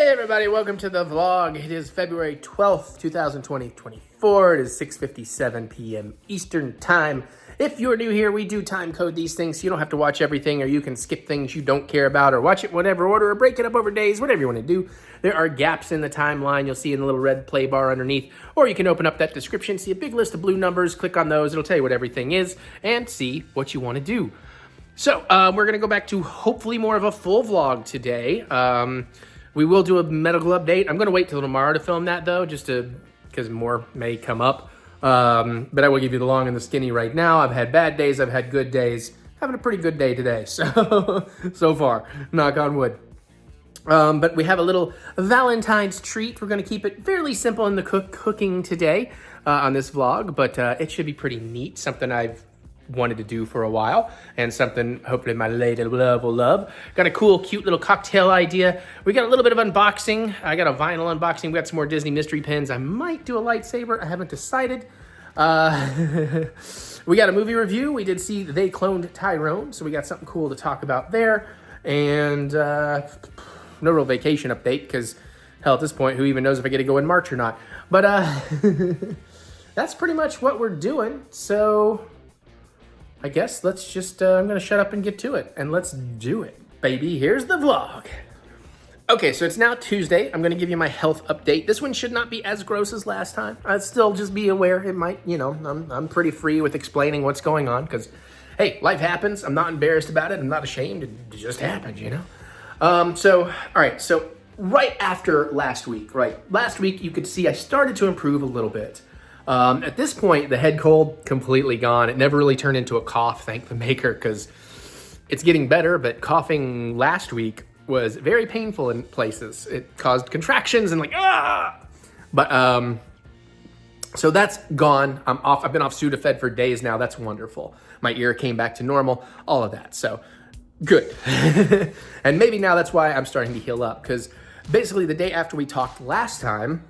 Hey everybody, welcome to the vlog. It is February 12th, 2024. It is 6:57 p.m. Eastern Time. If you're new here, we do time code these things so you don't have to watch everything, or you can skip things you don't care about, or watch it whatever order, or break it up over days, whatever you want to do. There are gaps in the timeline you'll see in the little red play bar underneath, or you can open up that description, see a big list of blue numbers, click on those, it'll tell you what everything is, and see what you want to do. So, we're going to go back to hopefully more of a full vlog today. We will do a medical update. I'm going to wait till tomorrow to film that, though, just because more may come up. But I will give you the long and the skinny right now. I've had bad days. I've had good days. Having a pretty good day today, so far. Knock on wood. But we have a little Valentine's treat. We're going to keep it fairly simple in the cooking today on this vlog, but it should be pretty neat. Something I've wanted to do for a while, and something hopefully my lady love will love. Got a cool, cute little cocktail idea. We got a little bit of unboxing. I got a vinyl unboxing. We got some more Disney mystery pins. I might do a lightsaber. I haven't decided. We got a movie review. We did see They Cloned Tyrone, so we got something cool to talk about there. And no real vacation update, because hell, at this point, who even knows if I get to go in March or not. But that's pretty much what we're doing. So I guess let's just, I'm going to shut up and get to it, and let's do it, baby. Here's the vlog. Okay, so it's now Tuesday. I'm going to give you my health update. This one should not be as gross as last time. I'd still just be aware it might, you know, I'm pretty free with explaining what's going on, because, hey, life happens. I'm not embarrassed about it. I'm not ashamed. It just happened, you know? All right, so right after last week, last week you could see I started to improve a little bit. At this point, the head cold, completely gone. It never really turned into a cough, thank the maker, because it's getting better, but coughing last week was very painful in places. It caused contractions and like, ah! But, so that's gone. I'm off. I've been off Sudafed for days now. That's wonderful. My ear came back to normal, all of that. So good. And maybe now that's why I'm starting to heal up, because basically the day after we talked last time,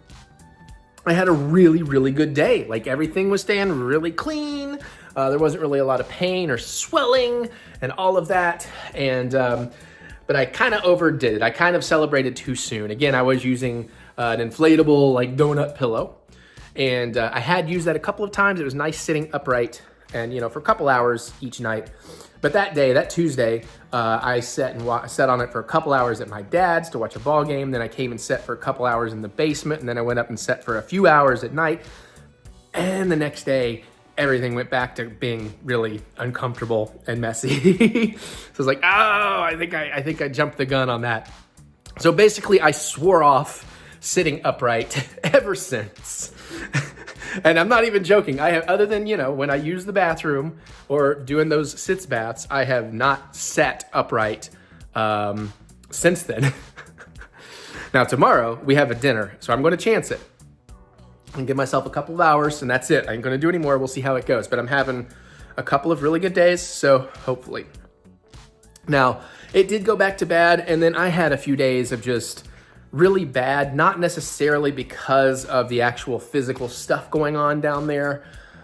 I had a really, really good day. Like, everything was staying really clean. There wasn't really a lot of pain or swelling and all of that. And, but I kind of overdid it. I kind of celebrated too soon. Again, I was using an inflatable, like, donut pillow. And I had used that a couple of times. It was nice sitting upright and, you know, for a couple hours each night. But that day, that Tuesday, I sat on it for a couple hours at my dad's to watch a ball game. Then I came and sat for a couple hours in the basement. And then I went up and sat for a few hours at night. And the next day, everything went back to being really uncomfortable and messy. So I was like, oh, I think I jumped the gun on that. So basically, I swore off sitting upright ever since. And I'm not even joking. I have, other than, you know, when I use the bathroom or doing those sitz baths, I have not sat upright since then. Now, tomorrow we have a dinner, so I'm going to chance it and give myself a couple of hours, and that's it. I ain't going to do any more. We'll see how it goes. But I'm having a couple of really good days, so hopefully. Now, it did go back to bad, and then I had a few days of just really bad, not necessarily because of the actual physical stuff going on down there.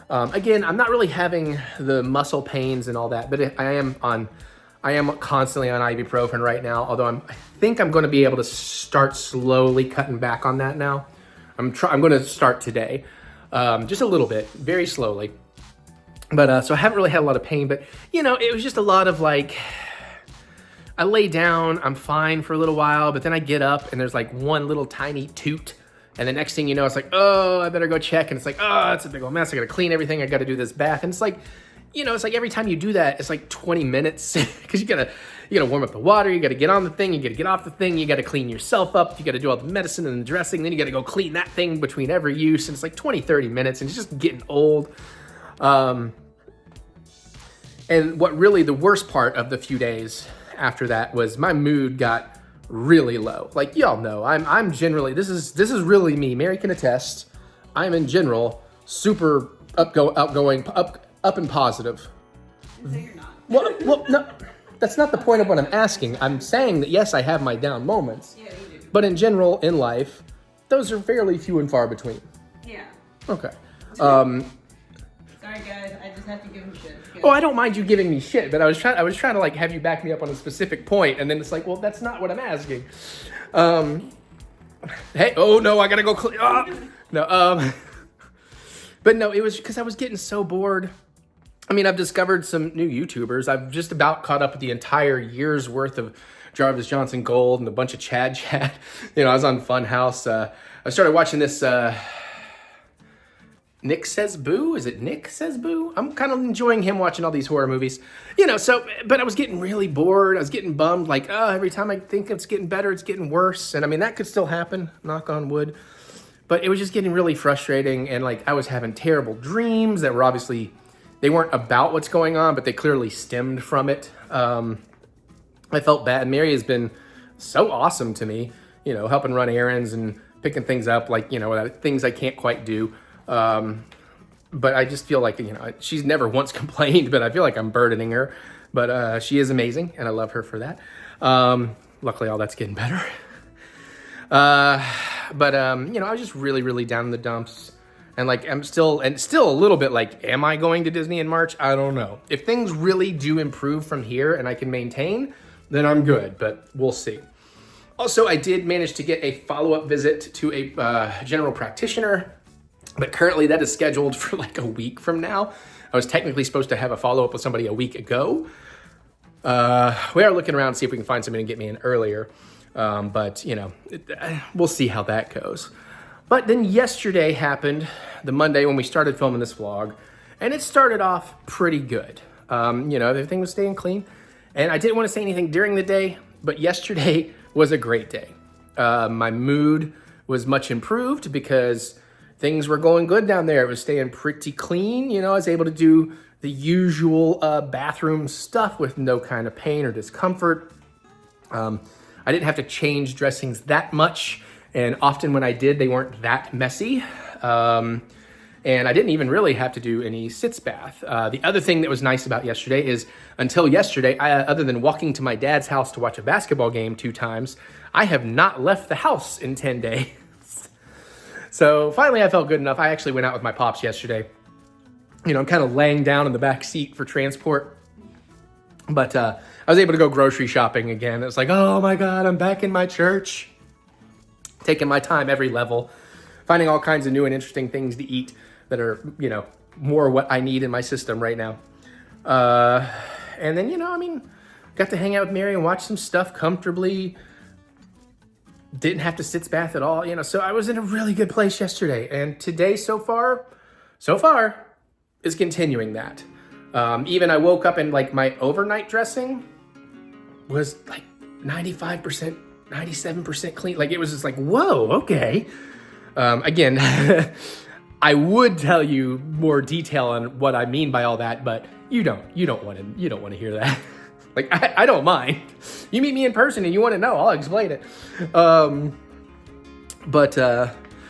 Again, I'm not really having the muscle pains and all that, but I am constantly on ibuprofen right now, although I think I'm going to be able to start slowly cutting back on that now. I'm going to start today, just a little bit, very slowly. But so I haven't really had a lot of pain, but you know, it was just a lot of like, I lay down, I'm fine for a little while, but then I get up and there's like one little tiny toot. And the next thing you know, it's like, oh, I better go check. And it's like, oh, it's a big old mess. I got to clean everything. I got to do this bath. And it's like, you know, it's like every time you do that, it's like 20 minutes because you gotta warm up the water. You got to get on the thing. You got to get off the thing. You got to clean yourself up. You got to do all the medicine and the dressing. Then you got to go clean that thing between every use. And it's like 20, 30 minutes and it's just getting old. And what really the worst part of the few days after that was my mood got really low. Like, y'all know, I'm generally, this is really me. Mary can attest. I'm in general super outgoing, up and positive. So you're not. Well, no, that's not the point of what I'm asking. I'm saying that yes, I have my down moments. Yeah, you do. But in general, in life, those are fairly few and far between. Yeah. Okay. Sorry guys, I just have to give him shit. Oh, I don't mind you giving me shit, but I was trying to like have you back me up on a specific point, and then it's like, well, that's not what I'm asking. Hey, oh no, I gotta go clean. No, but no, it was because I was getting so bored. I mean, I've discovered some new YouTubers. I've just about caught up with the entire year's worth of Jarvis Johnson Gold and a bunch of Chad. You know, I was on Funhouse. I started watching this Nick Says Boo. Is it Nick Says Boo? I'm kind of enjoying him watching all these horror movies. You know, so, but I was getting really bored. I was getting bummed. Like, oh, every time I think it's getting better, it's getting worse. And I mean, that could still happen, knock on wood. But it was just getting really frustrating. And like, I was having terrible dreams that were obviously, they weren't about what's going on, but they clearly stemmed from it. I felt bad. Mary has been so awesome to me, you know, helping run errands and picking things up, like, you know, things I can't quite do. But I just feel like, you know, she's never once complained, but I feel like I'm burdening her. But she is amazing, and I love her for that. Luckily, all that's getting better. You know, I was just really, really down in the dumps. And like, I'm still a little bit like, am I going to Disney in March? I don't know. If things really do improve from here and I can maintain, then I'm good, but we'll see. Also, I did manage to get a follow-up visit to a general practitioner, but currently that is scheduled for like a week from now. I was technically supposed to have a follow-up with somebody a week ago. We are looking around to see if we can find somebody to get me in earlier. But, you know, we'll see how that goes. But then yesterday happened, the Monday when we started filming this vlog, and it started off pretty good. You know, everything was staying clean. And I didn't want to say anything during the day, but yesterday was a great day. My mood was much improved because things were going good down there. It was staying pretty clean. You know, I was able to do the usual bathroom stuff with no kind of pain or discomfort. I didn't have to change dressings that much. And often when I did, they weren't that messy. And I didn't even really have to do any sitz bath. The other thing that was nice about yesterday is until yesterday, other than walking to my dad's house to watch a basketball game 2 times, I have not left the house in 10 days. So finally I felt good enough. I actually went out with my pops yesterday. You know, I'm kind of laying down in the back seat for transport. But I was able to go grocery shopping again. It was like, oh my God, I'm back in my church. Taking my time every level, finding all kinds of new and interesting things to eat that are, you know, more what I need in my system right now. And then, you know, I mean, got to hang out with Mary and watch some stuff comfortably. Didn't have to sitz bath at all, you know, so I was in a really good place yesterday. And today so far is continuing that. Even I woke up and like my overnight dressing was like 95%, 97% clean. Like it was just like, whoa, okay. Again, I would tell you more detail on what I mean by all that, but you don't want to hear that. Like, I don't mind. You meet me in person and you want to know, I'll explain it.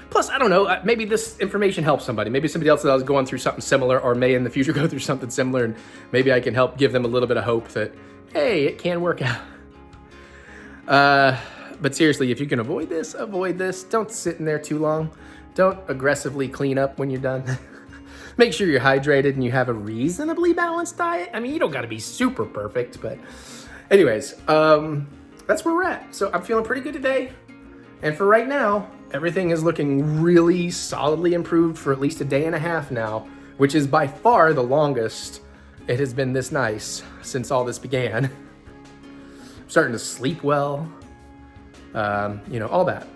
Plus, I don't know, maybe this information helps somebody. Maybe somebody else that is going through something similar or may in the future go through something similar, and maybe I can help give them a little bit of hope that, hey, it can work out. But seriously, if you can avoid this. Don't sit in there too long. Don't aggressively clean up when you're done. Make sure you're hydrated and you have a reasonably balanced diet. I mean, you don't got to be super perfect, but anyways, that's where we're at. So I'm feeling pretty good today. And for right now, everything is looking really solidly improved for at least a day and a half now, which is by far the longest it has been this nice since all this began. I'm starting to sleep well, you know, all that.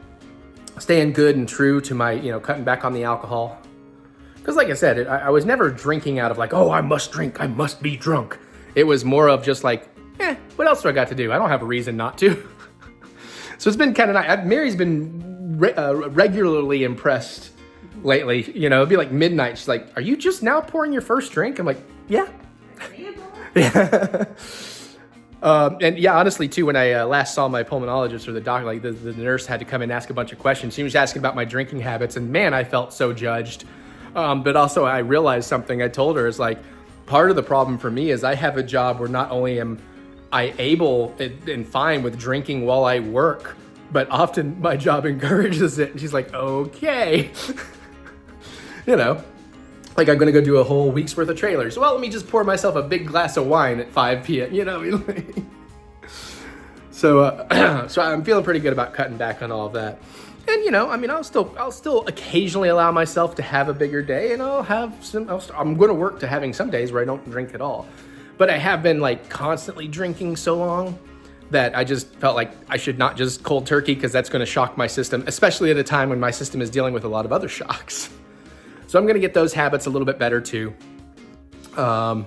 Staying good and true to my, you know, cutting back on the alcohol. Because like I said, I was never drinking out of like, oh, I must drink, I must be drunk. It was more of just like, what else do I got to do? I don't have a reason not to. So it's been kind of nice. Mary's been regularly impressed lately. You know, it'd be like midnight. She's like, are you just now pouring your first drink? I'm like, yeah. Yeah. And yeah, honestly too, when I last saw my pulmonologist or the doctor, like the nurse had to come and ask a bunch of questions. She was asking about my drinking habits, and man, I felt so judged. But also I realized something. I told her is like, part of the problem for me is I have a job where not only am I able and fine with drinking while I work, but often my job encourages it. And she's like, okay, you know, like I'm going to go do a whole week's worth of trailers. Well, let me just pour myself a big glass of wine at 5 p.m. You know, So, so I'm feeling pretty good about cutting back on all of that. And you know, I mean, I'll still occasionally allow myself to have a bigger day, and I'll have some. I'm going to work to having some days where I don't drink at all. But I have been like constantly drinking so long that I just felt like I should not just cold turkey, because that's going to shock my system, especially at a time when my system is dealing with a lot of other shocks. So I'm going to get those habits a little bit better too. And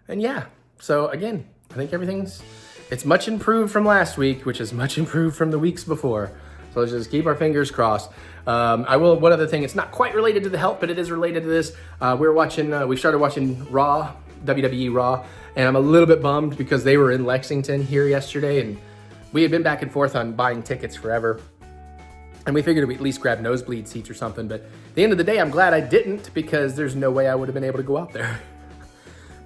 yeah, so again, I think it's much improved from last week, which is much improved from the weeks before. So let's just keep our fingers crossed. One other thing, it's not quite related to the health, but it is related to this. We started watching Raw, WWE Raw, and I'm a little bit bummed because they were in Lexington here yesterday, and we had been back and forth on buying tickets forever. And we figured we'd at least grab nosebleed seats or something, but at the end of the day, I'm glad I didn't, because there's no way I would have been able to go out there.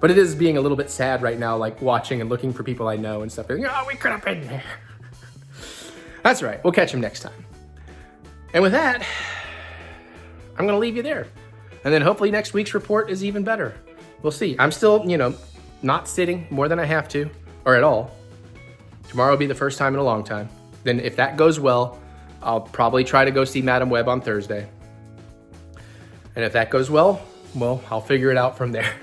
But it is being a little bit sad right now, like watching and looking for people I know and stuff. Oh, we could have been there. That's right. We'll catch him next time. And with that, I'm going to leave you there. And then hopefully next week's report is even better. We'll see. I'm still, not sitting more than I have to, or at all. Tomorrow will be the first time in a long time. Then if that goes well, I'll probably try to go see Madam Web on Thursday. And if that goes well, I'll figure it out from there.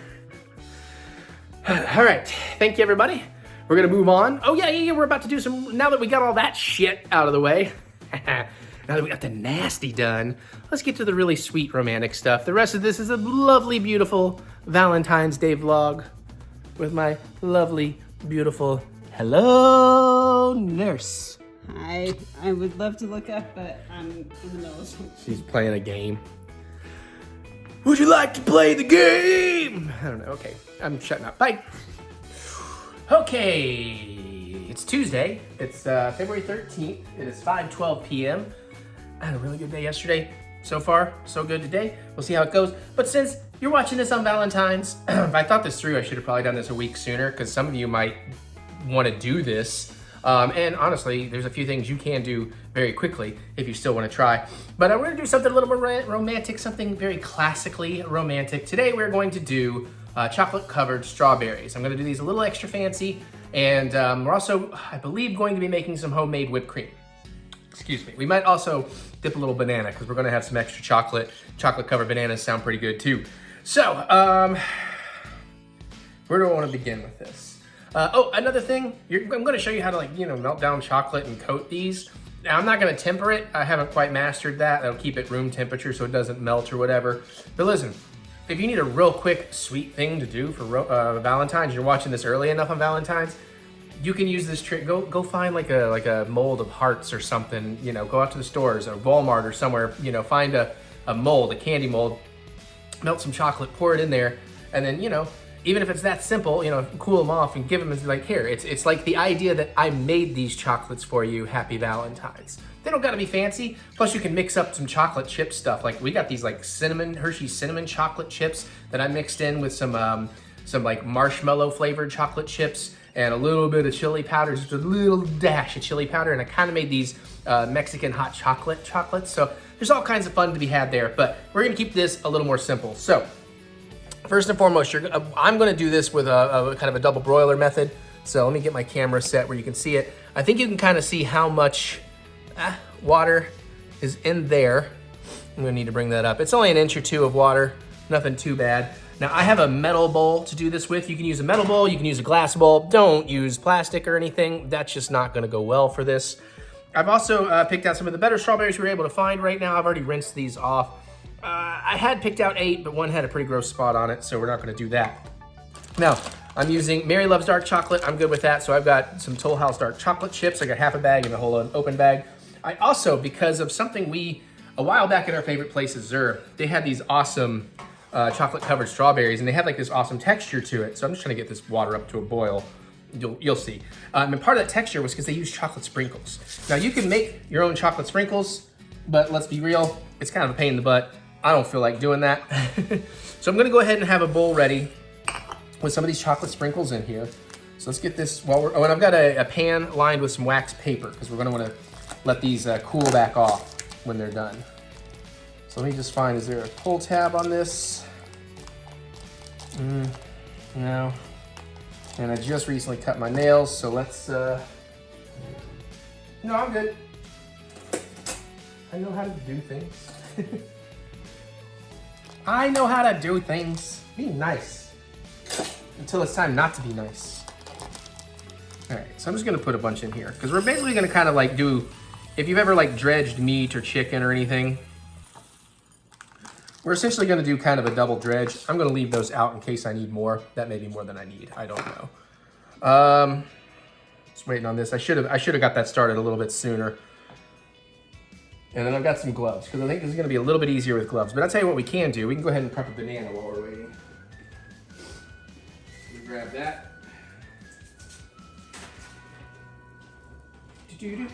All right, thank you, everybody. We're gonna move on. Oh yeah, we're about to do some, now that we got all that shit out of the way, now that we got the nasty done, let's get to the really sweet romantic stuff. The rest of this is a lovely, beautiful Valentine's Day vlog with my lovely, beautiful, hello, nurse. Hi, I would love to look up, but I'm in the middle of something. She's playing a game. Would you like to play the game? I don't know. Okay, I'm shutting up. Bye. Okay, it's Tuesday. It's February 13th. It is 5:12 p.m. I had a really good day yesterday. So far, so good today. We'll see how it goes. But since you're watching this on Valentine's, if I thought this through, I should have probably done this a week sooner, because some of you might want to do this. And honestly, there's a few things you can do very quickly if you still want to try. But we're going to do something a little more romantic, something very classically romantic. Today we're going to do chocolate-covered strawberries. I'm going to do these a little extra fancy, and we're also, I believe, going to be making some homemade whipped cream. Excuse me. We might also dip a little banana, because we're going to have some extra chocolate. Chocolate-covered bananas sound pretty good too. So, where do I want to begin with this? Another thing, I'm going to show you how to melt down chocolate and coat these. Now, I'm not going to temper it. I haven't quite mastered that. That'll keep it room temperature so it doesn't melt or whatever. But listen, if you need a real quick, sweet thing to do for Valentine's, you're watching this early enough on Valentine's, you can use this trick. Go find like a mold of hearts or something. Go out to the stores or Walmart or somewhere. Find a mold, a candy mold, melt some chocolate, pour it in there, and then even if it's that simple, cool them off and give them, like, here. It's like the idea that I made these chocolates for you. Happy Valentine's. They don't gotta be fancy. Plus you can mix up some chocolate chip stuff. Like we got these like Hershey's cinnamon chocolate chips that I mixed in with some like marshmallow flavored chocolate chips and a little bit of chili powder, just a little dash of chili powder. And I kind of made these Mexican hot chocolates. So there's all kinds of fun to be had there, but we're gonna keep this a little more simple. So, first and foremost, I'm going to do this with a kind of a double broiler method. So let me get my camera set where you can see it. I think you can kind of see how much water is in there. I'm going to need to bring that up. It's only an inch or two of water, nothing too bad. Now I have a metal bowl to do this with. You can use a metal bowl, you can use a glass bowl. Don't use plastic or anything. That's just not going to go well for this. I've also picked out some of the better strawberries we were able to find right now. I've already rinsed these off. I had picked out 8, but one had a pretty gross spot on it, so we're not going to do that. Now, I'm using Mary Loves Dark Chocolate. I'm good with that. So I've got some Toll House Dark Chocolate chips. I got half a bag and a whole open bag. I also, because of something a while back at our favorite place is Zur, they had these awesome chocolate-covered strawberries, and they had like this awesome texture to it. So I'm just trying to get this water up to a boil. You'll see. And part of that texture was because they use chocolate sprinkles. Now, you can make your own chocolate sprinkles, but let's be real, it's kind of a pain in the butt. I don't feel like doing that. So I'm gonna go ahead and have a bowl ready with some of these chocolate sprinkles in here. So let's get this and I've got a pan lined with some wax paper because we're gonna wanna let these cool back off when they're done. So let me just find, is there a pull tab on this? No. And I just recently cut my nails, so let's, no, I'm good. I know how to do things. I know how to do things. Be nice. Until it's time not to be nice. All right, so I'm just gonna put a bunch in here because we're basically gonna kind of like do, if you've ever like dredged meat or chicken or anything, we're essentially gonna do kind of a double dredge. I'm gonna leave those out in case I need more. That may be more than I need, I don't know. Just waiting on this. I should have got that started a little bit sooner. And then I've got some gloves because I think this is gonna be a little bit easier with gloves. But I'll tell you what we can do. We can go ahead and prep a banana while we're waiting. We grab that. Sticker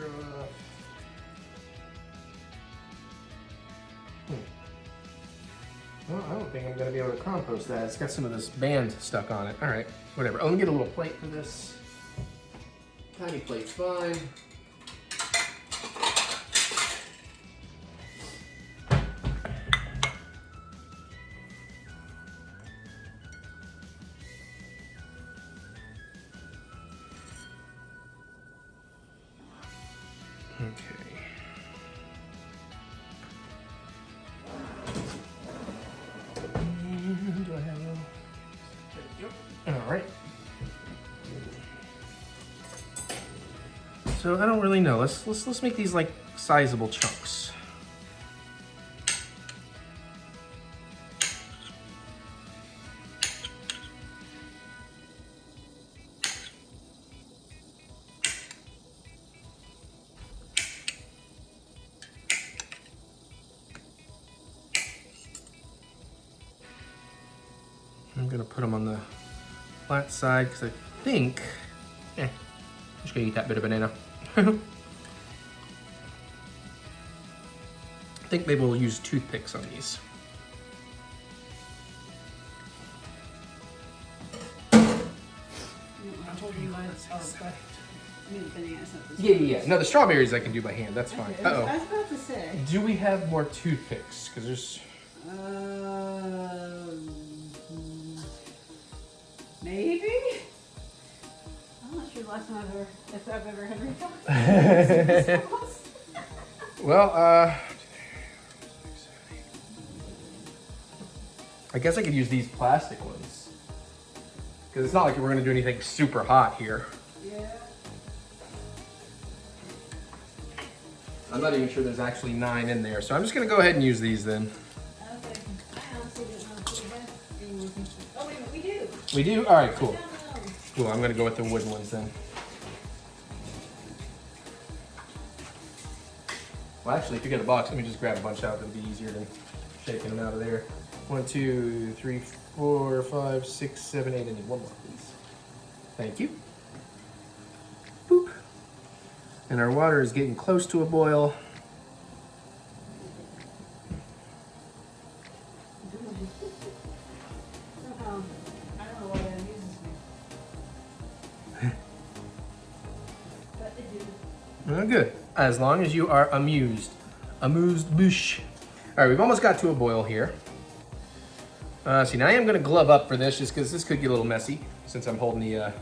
off. Well, I don't think I'm going to be able to compost that. It's got some of this band stuck on it. All right, whatever. Oh, let me get a little plate for this. Tiny plate's fine. Okay. And do I have a... There we go. All right. So I don't really know. Let's make these like sizable chunks. I'm gonna put them on the flat side because I think, I'm just gonna eat that bit of banana. I think maybe we'll use toothpicks on these. Yeah. No, the strawberries I can do by hand. That's fine. Okay, I was about to say. Do we have more toothpicks? Because there's... Maybe? I'm not sure last time if I've ever had refills. Well, I guess I could use these plastic ones. Because it's not like we're going to do anything super hot here. Yeah. I'm not even sure there's actually 9 in there, so I'm just going to go ahead and use these then. Okay. I honestly didn't know if we had any more pieces. Oh, wait a minute, we do. We do? All right, cool. No. Cool, I'm going to go with the wooden ones then. Well, actually, if you get a box, let me just grab a bunch out. It'll be easier than shaking them out of there. 1, 2, 3, 4, 5, 6, 7, 8. I need one more, please. Thank you. Boop. And our water is getting close to a boil. Somehow, I don't know why that amuses me. But it do. Oh, good. As long as you are amused. Amused bouche. All right, we've almost got to a boil here. See, now I am going to glove up for this just because this could get a little messy since I'm holding the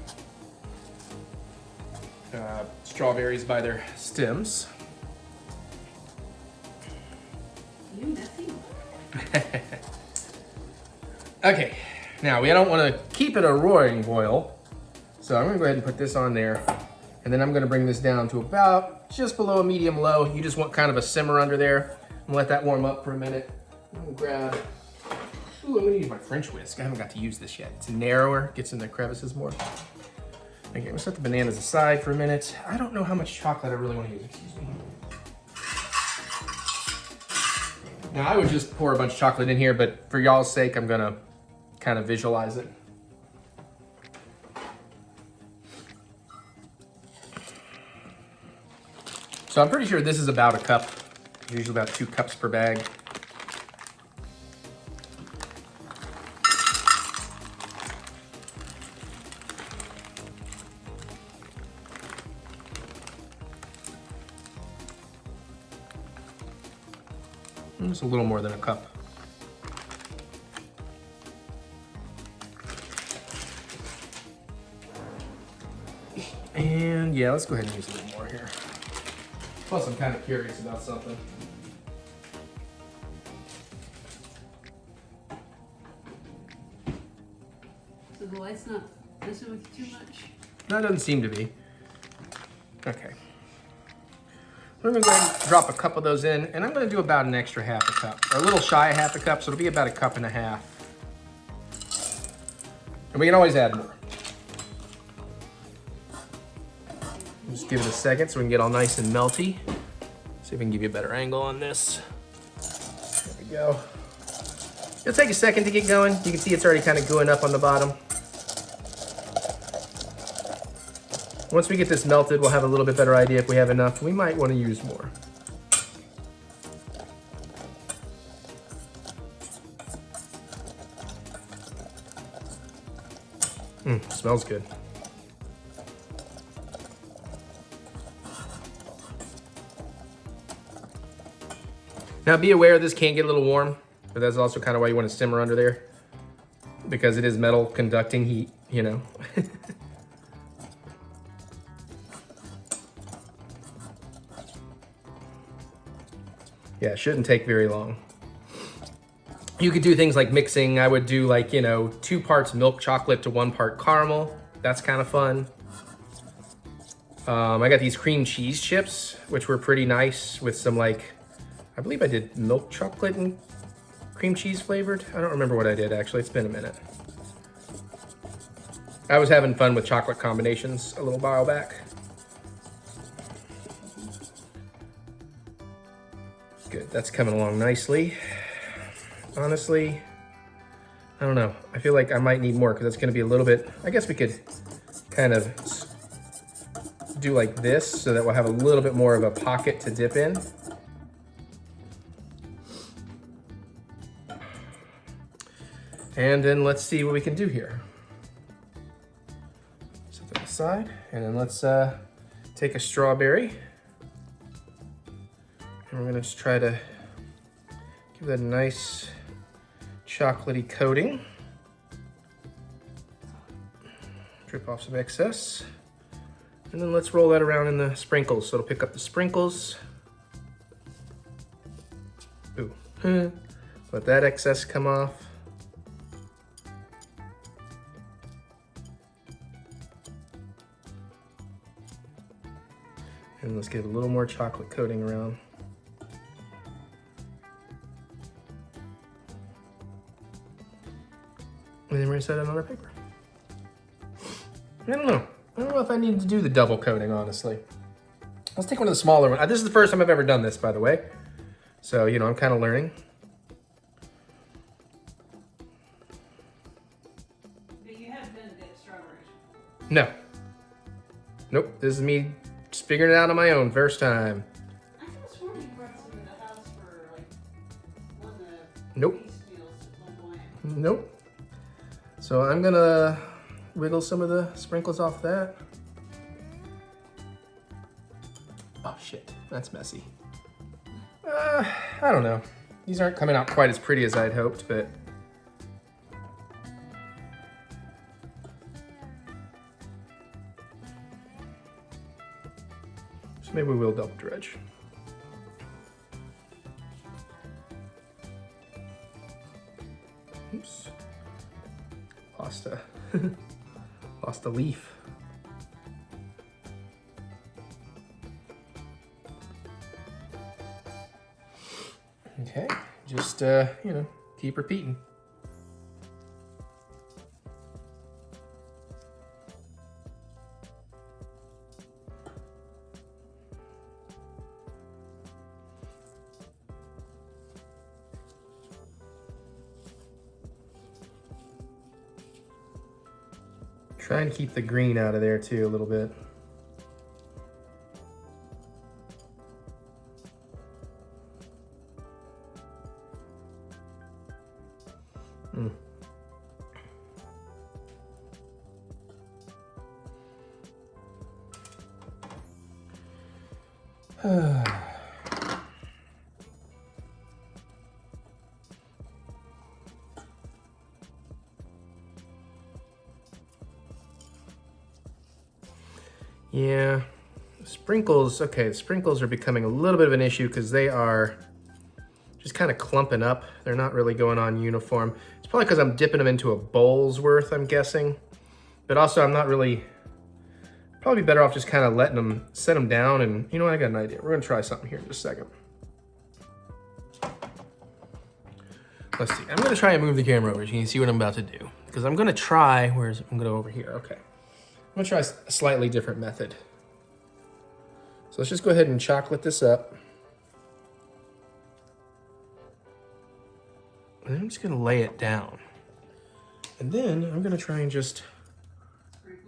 strawberries by their stems. You messy? Okay, now we don't want to keep it a roaring boil, so I'm going to go ahead and put this on there, and then I'm going to bring this down to about just below a medium low. You just want kind of a simmer under there and let that warm up for a minute. I'm going to grab... Ooh, I'm gonna use my French whisk. I haven't got to use this yet. It's narrower, gets in the crevices more. Okay, I'm gonna set the bananas aside for a minute. I don't know how much chocolate I really want to use, excuse me. Now I would just pour a bunch of chocolate in here, but for y'all's sake, I'm gonna kind of visualize it. So I'm pretty sure this is about a cup. There's usually about 2 cups per bag. Just a little more than a cup. And yeah, let's go ahead and use a little more here. Plus, I'm kind of curious about something. So the light's not messing with you too much? No, it doesn't seem to be. Okay. We're gonna go ahead and drop a cup of those in, and I'm gonna do about an extra half a cup, or a little shy of half a cup, so it'll be about a cup and a half. And we can always add more. Just give it a second so we can get all nice and melty. See if we can give you a better angle on this. There we go. It'll take a second to get going. You can see it's already kind of gooing up on the bottom. Once we get this melted, we'll have a little bit better idea if we have enough. We might want to use more. Smells good. Now be aware this can get a little warm, but that's also kind of why you want to simmer under there, because it is metal conducting heat, you know. Yeah, it shouldn't take very long. You could do things like mixing. I would do like, you know, 2 parts milk chocolate to 1 part caramel. That's kind of fun. I got these cream cheese chips, which were pretty nice with some like, I believe I did milk chocolate and cream cheese flavored. I don't remember what I did actually, it's been a minute. I was having fun with chocolate combinations a little while back. Good, that's coming along nicely. Honestly, I don't know. I feel like I might need more because it's gonna be a little bit, I guess we could kind of do like this so that we'll have a little bit more of a pocket to dip in. And then let's see what we can do here. Set that aside, and then let's take a strawberry. And we're gonna just try to give that a nice chocolatey coating. Drip off some excess. And then let's roll that around in the sprinkles so it'll pick up the sprinkles. Ooh. Let that excess come off. And let's get a little more chocolate coating around. And then we're gonna set it on our paper. I don't know if I need to do the double coating, honestly. Let's take one of the smaller ones. This is the first time I've ever done this, by the way. So, you know, I'm kind of learning. But you have done the strawberries. No. Nope, this is me just figuring it out on my own, first time. I could have sworn you brought some to the house for like one of the Nope. feast meals at one point. Nope. So I'm gonna wiggle some of the sprinkles off that. Oh shit, that's messy. I don't know. These aren't coming out quite as pretty as I'd hoped, but. So maybe we'll double dredge. Oops. Lost a leaf. Okay, just you know, keep repeating. Trying to keep the green out of there too a little bit. Yeah, sprinkles, okay, the sprinkles are becoming a little bit of an issue because they are just kind of clumping up. They're not really going on uniform. It's probably because I'm dipping them into a bowl's worth, I'm guessing. But also I'm not really, probably better off just kind of letting them, set them down. And you know what, I got an idea. We're gonna try something here in just a second. Let's see, I'm gonna try and move the camera over so you can see what I'm about to do. Because I'm gonna try, I'm gonna go over here, okay. I'm gonna try a slightly different method. So let's just go ahead and chocolate this up. And I'm just gonna lay it down. And then I'm gonna try and just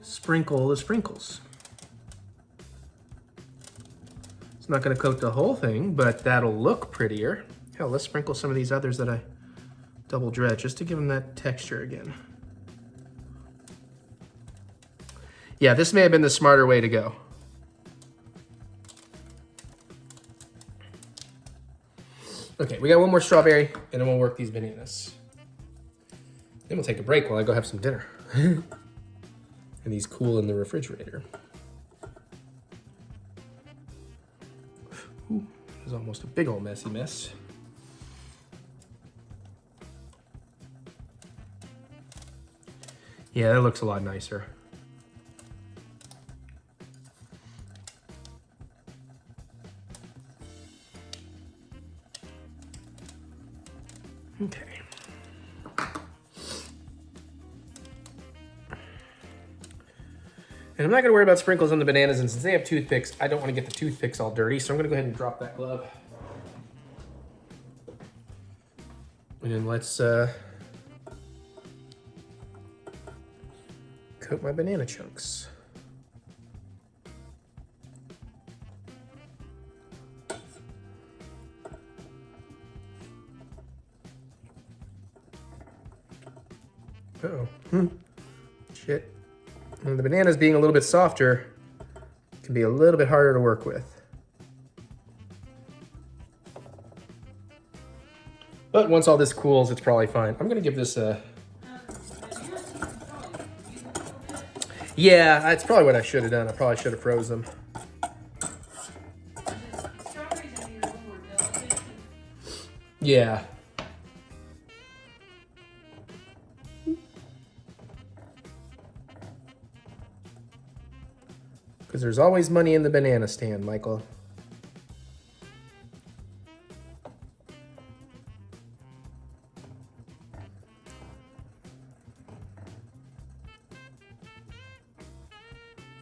sprinkle the sprinkles. It's not gonna coat the whole thing, but that'll look prettier. Hell, let's sprinkle some of these others that I double dredge just to give them that texture again. Yeah, this may have been the smarter way to go. Okay, we got one more strawberry and then we'll work these bananas. Then we'll take a break while I go have some dinner. And these cool in the refrigerator. Ooh, this is almost a big old messy mess. Yeah, that looks a lot nicer. Okay. And I'm not gonna worry about sprinkles on the bananas, and since they have toothpicks, I don't wanna get the toothpicks all dirty, so I'm gonna go ahead and drop that glove. And then let's coat my banana chunks. Uh-oh. Shit. And the bananas being a little bit softer can be a little bit harder to work with. But once all this cools, it's probably fine. I'm gonna give this a... Yeah, that's probably what I should have done. I probably should have froze them. Yeah. Because there's always money in the banana stand, Michael.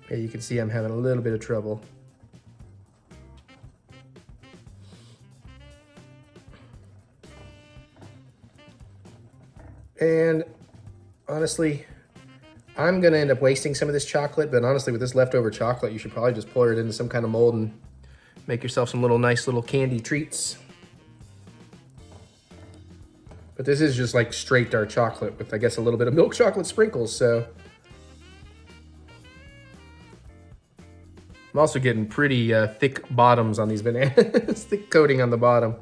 Yeah, you can see I'm having a little bit of trouble. And honestly, I'm gonna end up wasting some of this chocolate, but honestly with this leftover chocolate, you should probably just pour it into some kind of mold and make yourself some nice little candy treats. But this is just like straight dark chocolate with, I guess, a little bit of milk chocolate sprinkles, so. I'm also getting pretty thick bottoms on these bananas, thick coating on the bottom.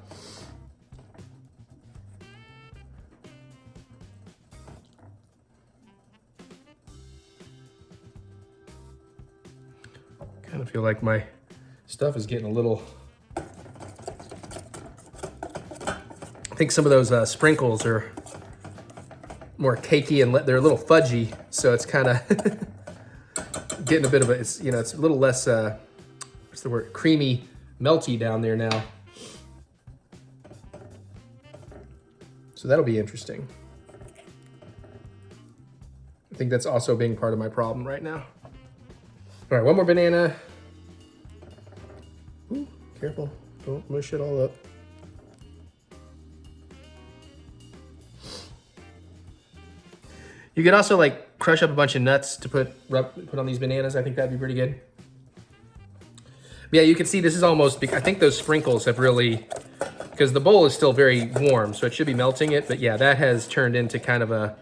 Kind of feel like my stuff is getting a little... I think some of those sprinkles are more cakey and they're a little fudgy, so it's kind of getting a bit of a, it's, you know, it's a little less, what's the word, creamy, melty down there now. So that'll be interesting. I think that's also being part of my problem right now. All right, one more banana. Ooh, careful, don't mush it all up. You could also like crush up a bunch of nuts to put on these bananas. I think that'd be pretty good. But yeah, you can see this is almost, I think those sprinkles have really, because the bowl is still very warm, so it should be melting it. But yeah, that has turned into kind of a,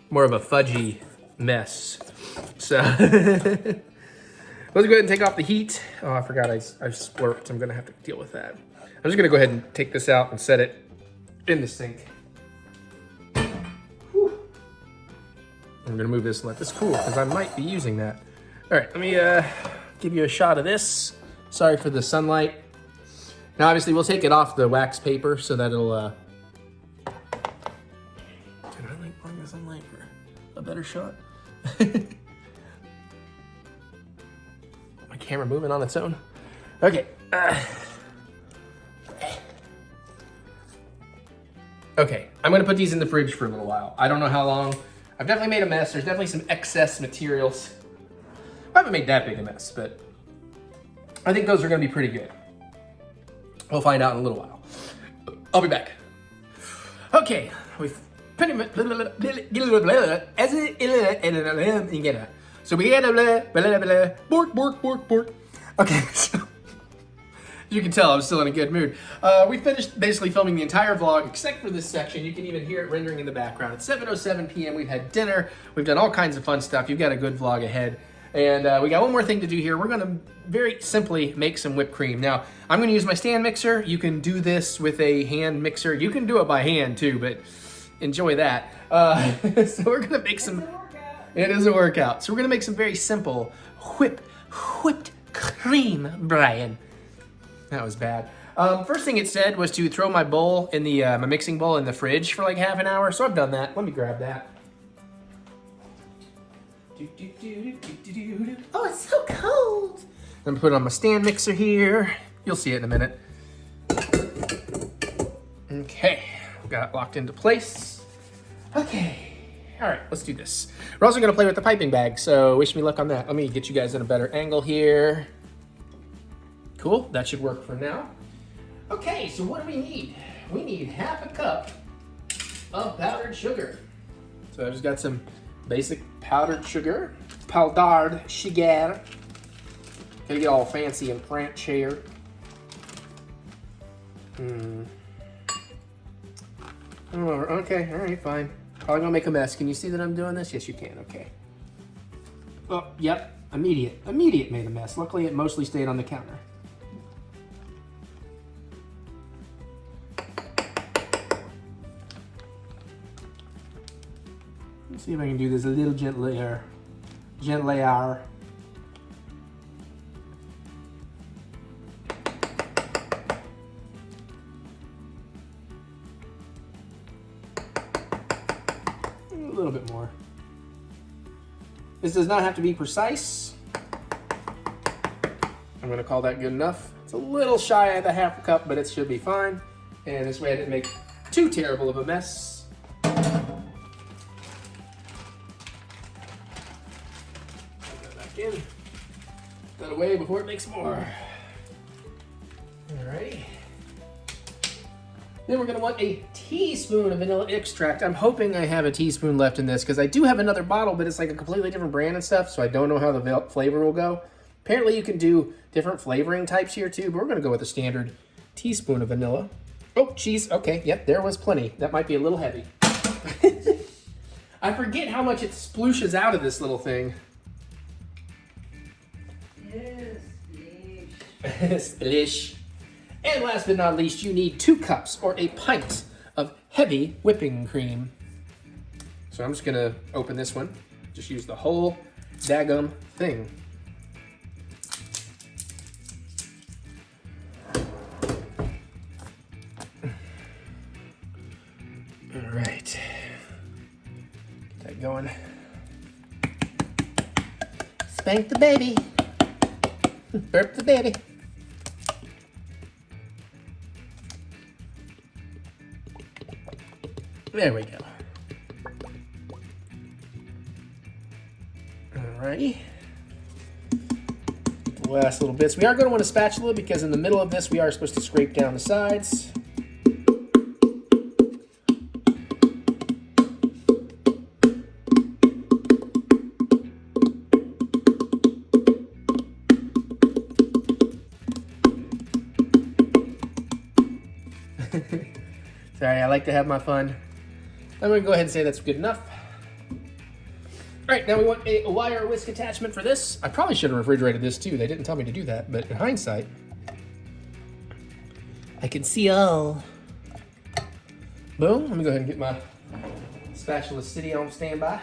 more of a fudgy mess. So let's go ahead and take off the heat. Oh, I forgot I splurped. I'm gonna have to deal with that. I'm just gonna go ahead and take this out and set it in the sink. I'm gonna move this and let this cool because I might be using that. All right, let me give you a shot of this. Sorry for the sunlight. Now, obviously, we'll take it off the wax paper so that it'll, Can I like bring the sunlight for a better shot? My camera moving on its own. Okay. Okay, I'm gonna put these in the fridge for a little while. I don't know how long. I've definitely made a mess. There's definitely some excess materials. I haven't made that big a mess, but I think those are gonna be pretty good. We'll find out in a little while. I'll be back. Okay, we've pretty much, so we get bork. Okay, so you can tell I'm still in a good mood. We finished basically filming the entire vlog except for this section. You can even hear it rendering in the background. It's 7:07 p.m. We've had dinner. We've done all kinds of fun stuff. You've got a good vlog ahead. And we got one more thing to do here. We're gonna very simply make some whipped cream. Now, I'm gonna use my stand mixer. You can do this with a hand mixer. You can do it by hand too, but enjoy that. So we're gonna make some, it is a workout. So we're gonna make some very simple whipped cream, Brian. That was bad. First thing it said was to throw my bowl in the, my mixing bowl in the fridge for like half an hour. So I've done that. Let me grab that. Oh, it's so cold. I'm gonna put it on my stand mixer here. You'll see it in a minute. Okay, got it locked into place. Okay, all right, let's do this. We're also gonna play with the piping bag, so wish me luck on that. Let me get you guys in a better angle here. Cool, that should work for now. Okay, so what do we need? We need half a cup of powdered sugar. So I just got some basic powdered sugar. Powdered sugar. Gotta get all fancy and French here. Oh, okay, all right, fine. Probably gonna make a mess. Can you see that I'm doing this? Yes, you can, okay. Oh, yep, immediate made a mess. Luckily, it mostly stayed on the counter. Let's see if I can do this a little gentler. Gentler. A little bit more. This does not have to be precise. I'm gonna call that good enough. It's a little shy of the half a cup, but it should be fine. And this way I didn't make too terrible of a mess. In. That away before it makes more. Alrighty. Then we're gonna want a teaspoon of vanilla extract. I'm hoping I have a teaspoon left in this because I do have another bottle, but it's like a completely different brand and stuff, so I don't know how the flavor will go. Apparently you can do different flavoring types here too, but we're gonna go with a standard teaspoon of vanilla. Oh, cheese, okay, yep, there was plenty. That might be a little heavy. I forget how much it splooshes out of this little thing. Splish. And last but not least, you need 2 cups or a pint of heavy whipping cream. So I'm just gonna open this one. Just use the whole daggum thing. All right, get that going. Spank the baby. Burp the baby. There we go. Alrighty. The last little bits. We are going to want a spatula because in the middle of this we are supposed to scrape down the sides. Sorry, I like to have my fun. I'm going to go ahead and say that's good enough. All right, now we want a wire whisk attachment for this. I probably should have refrigerated this too. They didn't tell me to do that, but in hindsight, I can see all. Boom, let me go ahead and get my spatula city on standby.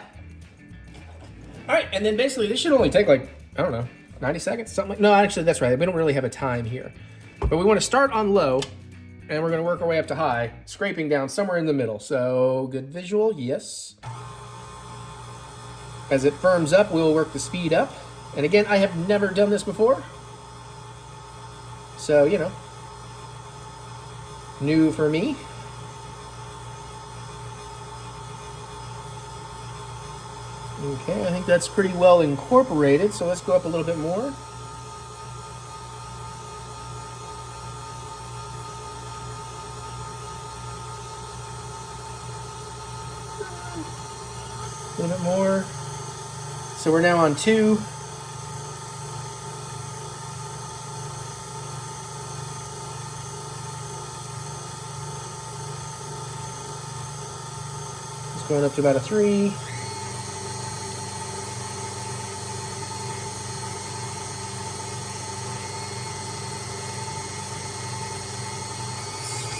All right, and then basically this should only take like, I don't know, 90 seconds, something like, no, actually that's right. We don't really have a time here. But we want to start on low and we're going to work our way up to high, scraping down somewhere in the middle. So good visual, yes. As it firms up, we'll work the speed up. And again, I have never done this before. So, you know, new for me. Okay, I think that's pretty well incorporated, so let's go up a little bit more. A little bit more. So we're now on 2. It's going up to about a 3.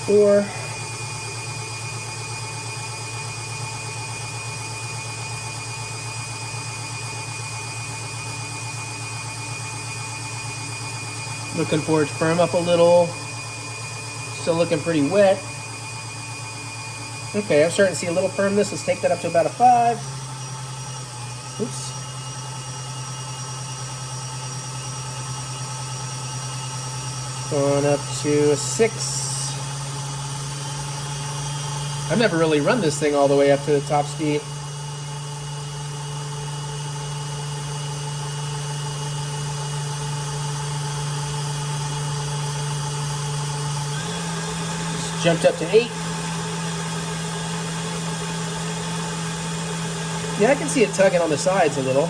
Four. Looking for it to firm up a little. Still looking pretty wet. Okay, I'm starting to see a little firmness. Let's take that up to about a 5. Oops. Going up to a 6. I've never really run this thing all the way up to the top speed. Just jumped up to 8. Yeah, I can see it tugging on the sides a little.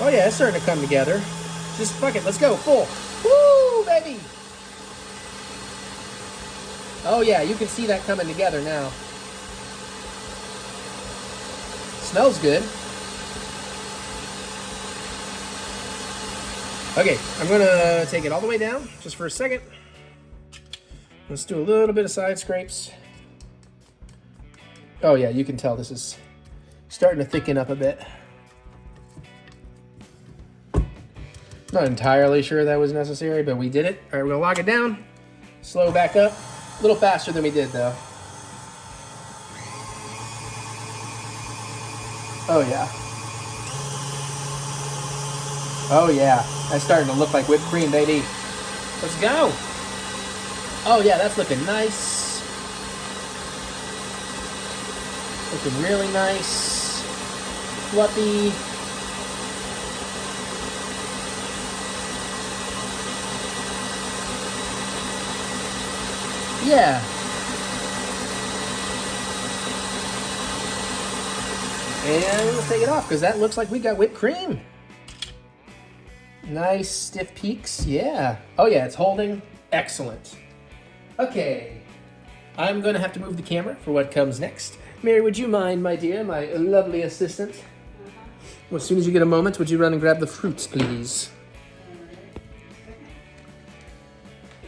Oh yeah, it's starting to come together. Just fuck it, let's go, full. Woo, baby! Oh yeah, you can see that coming together now. Smells good. Okay, I'm gonna take it all the way down, just for a second. Let's do a little bit of side scrapes. Oh yeah, you can tell this is starting to thicken up a bit. Not entirely sure that was necessary, but we did it. All right, we're gonna lock it down, slow back up. A little faster than we did though. Oh yeah. Oh yeah. That's starting to look like whipped cream, baby. Let's go. Oh yeah, that's looking nice. Looking really nice. Fluffy. Yeah. And let's take it off because that looks like we got whipped cream. Nice stiff peaks. Yeah. Oh yeah, it's holding. Excellent. Okay. I'm going to have to move the camera for what comes next. Mary, would you mind, my dear, my lovely assistant? Well, as soon as you get a moment, would you run and grab the fruits, please?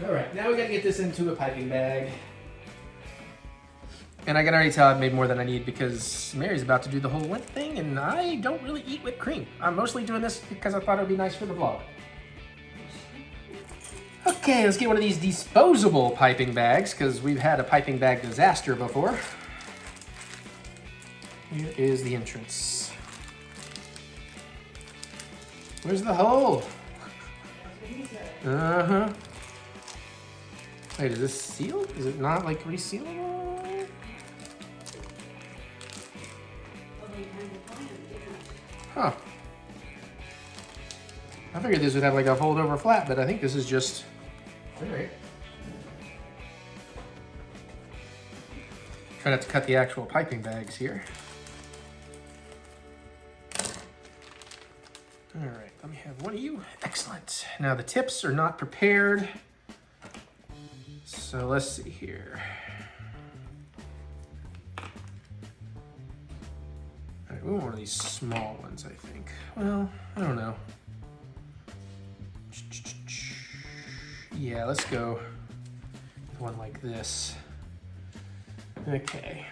All right, now we gotta get this into a piping bag. And I can already tell I've made more than I need because Mary's about to do the whole lint thing and I don't really eat whipped cream. I'm mostly doing this because I thought it would be nice for the vlog. Okay, let's get one of these disposable piping bags because we've had a piping bag disaster before. Here is the entrance. Where's the hole? Uh-huh. Wait, is this sealed? Is it not like resealable? Huh. I figured this would have like a fold over flat, but I think this is just... Alright. Try not to cut the actual piping bags here. Alright, let me have one of you. Excellent. Now the tips are not prepared. So let's see here. All right, we want one of these small ones, I think. Well, I don't know. Yeah, let's go with one like this. Okay.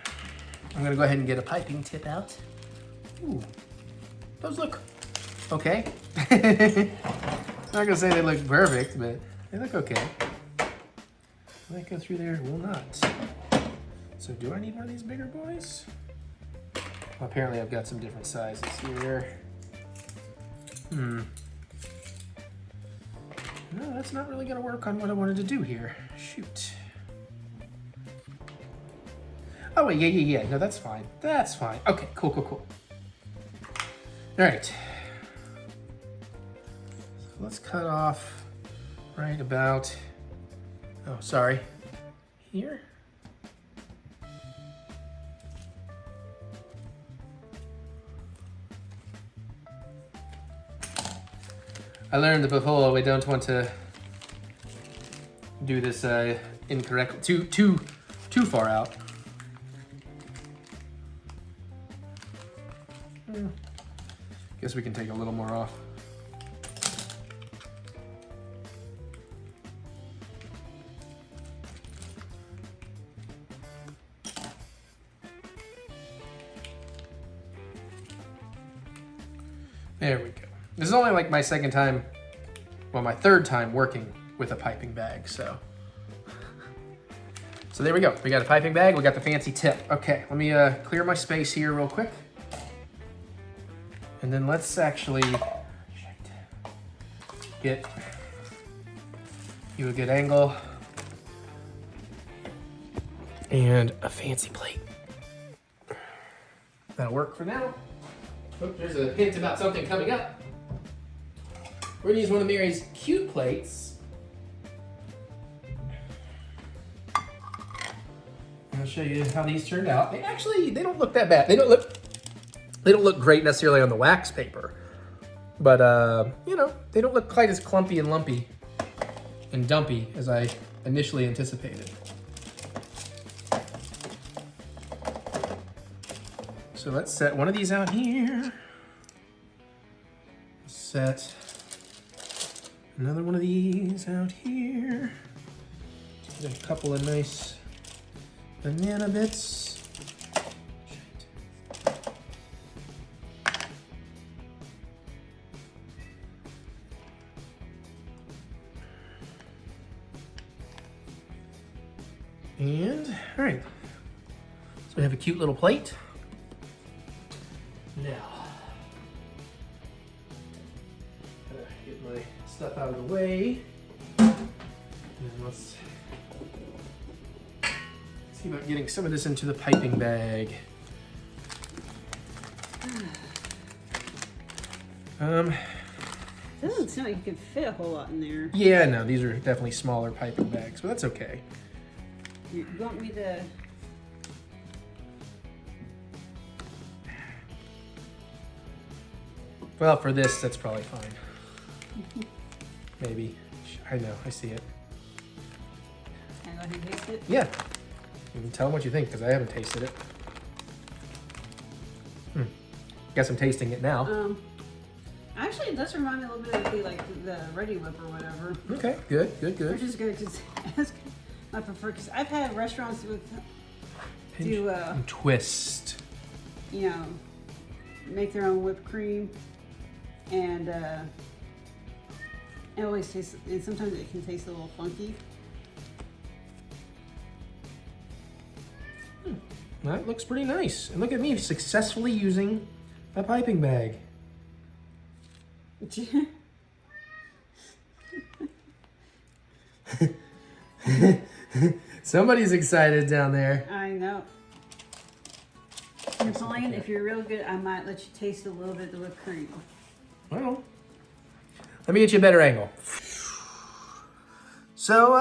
I'm gonna go ahead and get a piping tip out. Ooh, those look okay. I'm not gonna say they look perfect, but they look okay. Will that go through there? It will not. So do I need one of these bigger boys? Well, apparently I've got some different sizes here. No, that's not really gonna work on what I wanted to do here. Shoot. Oh wait, yeah. No, that's fine. That's fine. Okay, cool. All right. So let's cut off right about, oh, sorry, here. I learned that before we don't want to do this incorrectly, too far out. Guess we can take a little more off. There we go. This is only like my second time, well, my third time working with a piping bag, so there we go. We got a piping bag, we got the fancy tip. Okay, let me clear my space here real quick. And then let's actually get you a good angle and a fancy plate. That'll work for now. Oh, there's a hint about something coming up. We're gonna use one of Mary's cute plates. I'll show you how these turned out. They don't look that bad. They don't look great necessarily on the wax paper, but you know, they don't look quite as clumpy and lumpy and dumpy as I initially anticipated. So let's set one of these out here. Set another one of these out here. Get a couple of nice banana bits. And, all right, so we have a cute little plate. Now, gotta get my stuff out of the way. And let's see about getting some of this into the piping bag. Doesn't seem like you can fit a whole lot in there. Yeah, no, these are definitely smaller piping bags, but that's okay. You want me to? Well, for this, that's probably fine. Maybe. I know, I see it. Can I go ahead and taste it? Yeah. You can tell them what you think, because I haven't tasted it. Guess I'm tasting it now. Actually, it does remind me a little bit of the Ready Whip or whatever. Okay, good. Which is good, because I prefer, because I've had restaurants with And twist. you know, make their own whipped cream, and it always tastes, and sometimes it can taste a little funky. That looks pretty nice. And look at me successfully using a piping bag. Somebody's excited down there. I know. Napoleon, if you're real good, I might let you taste a little bit of the whipped cream. Well, let me get you a better angle. So,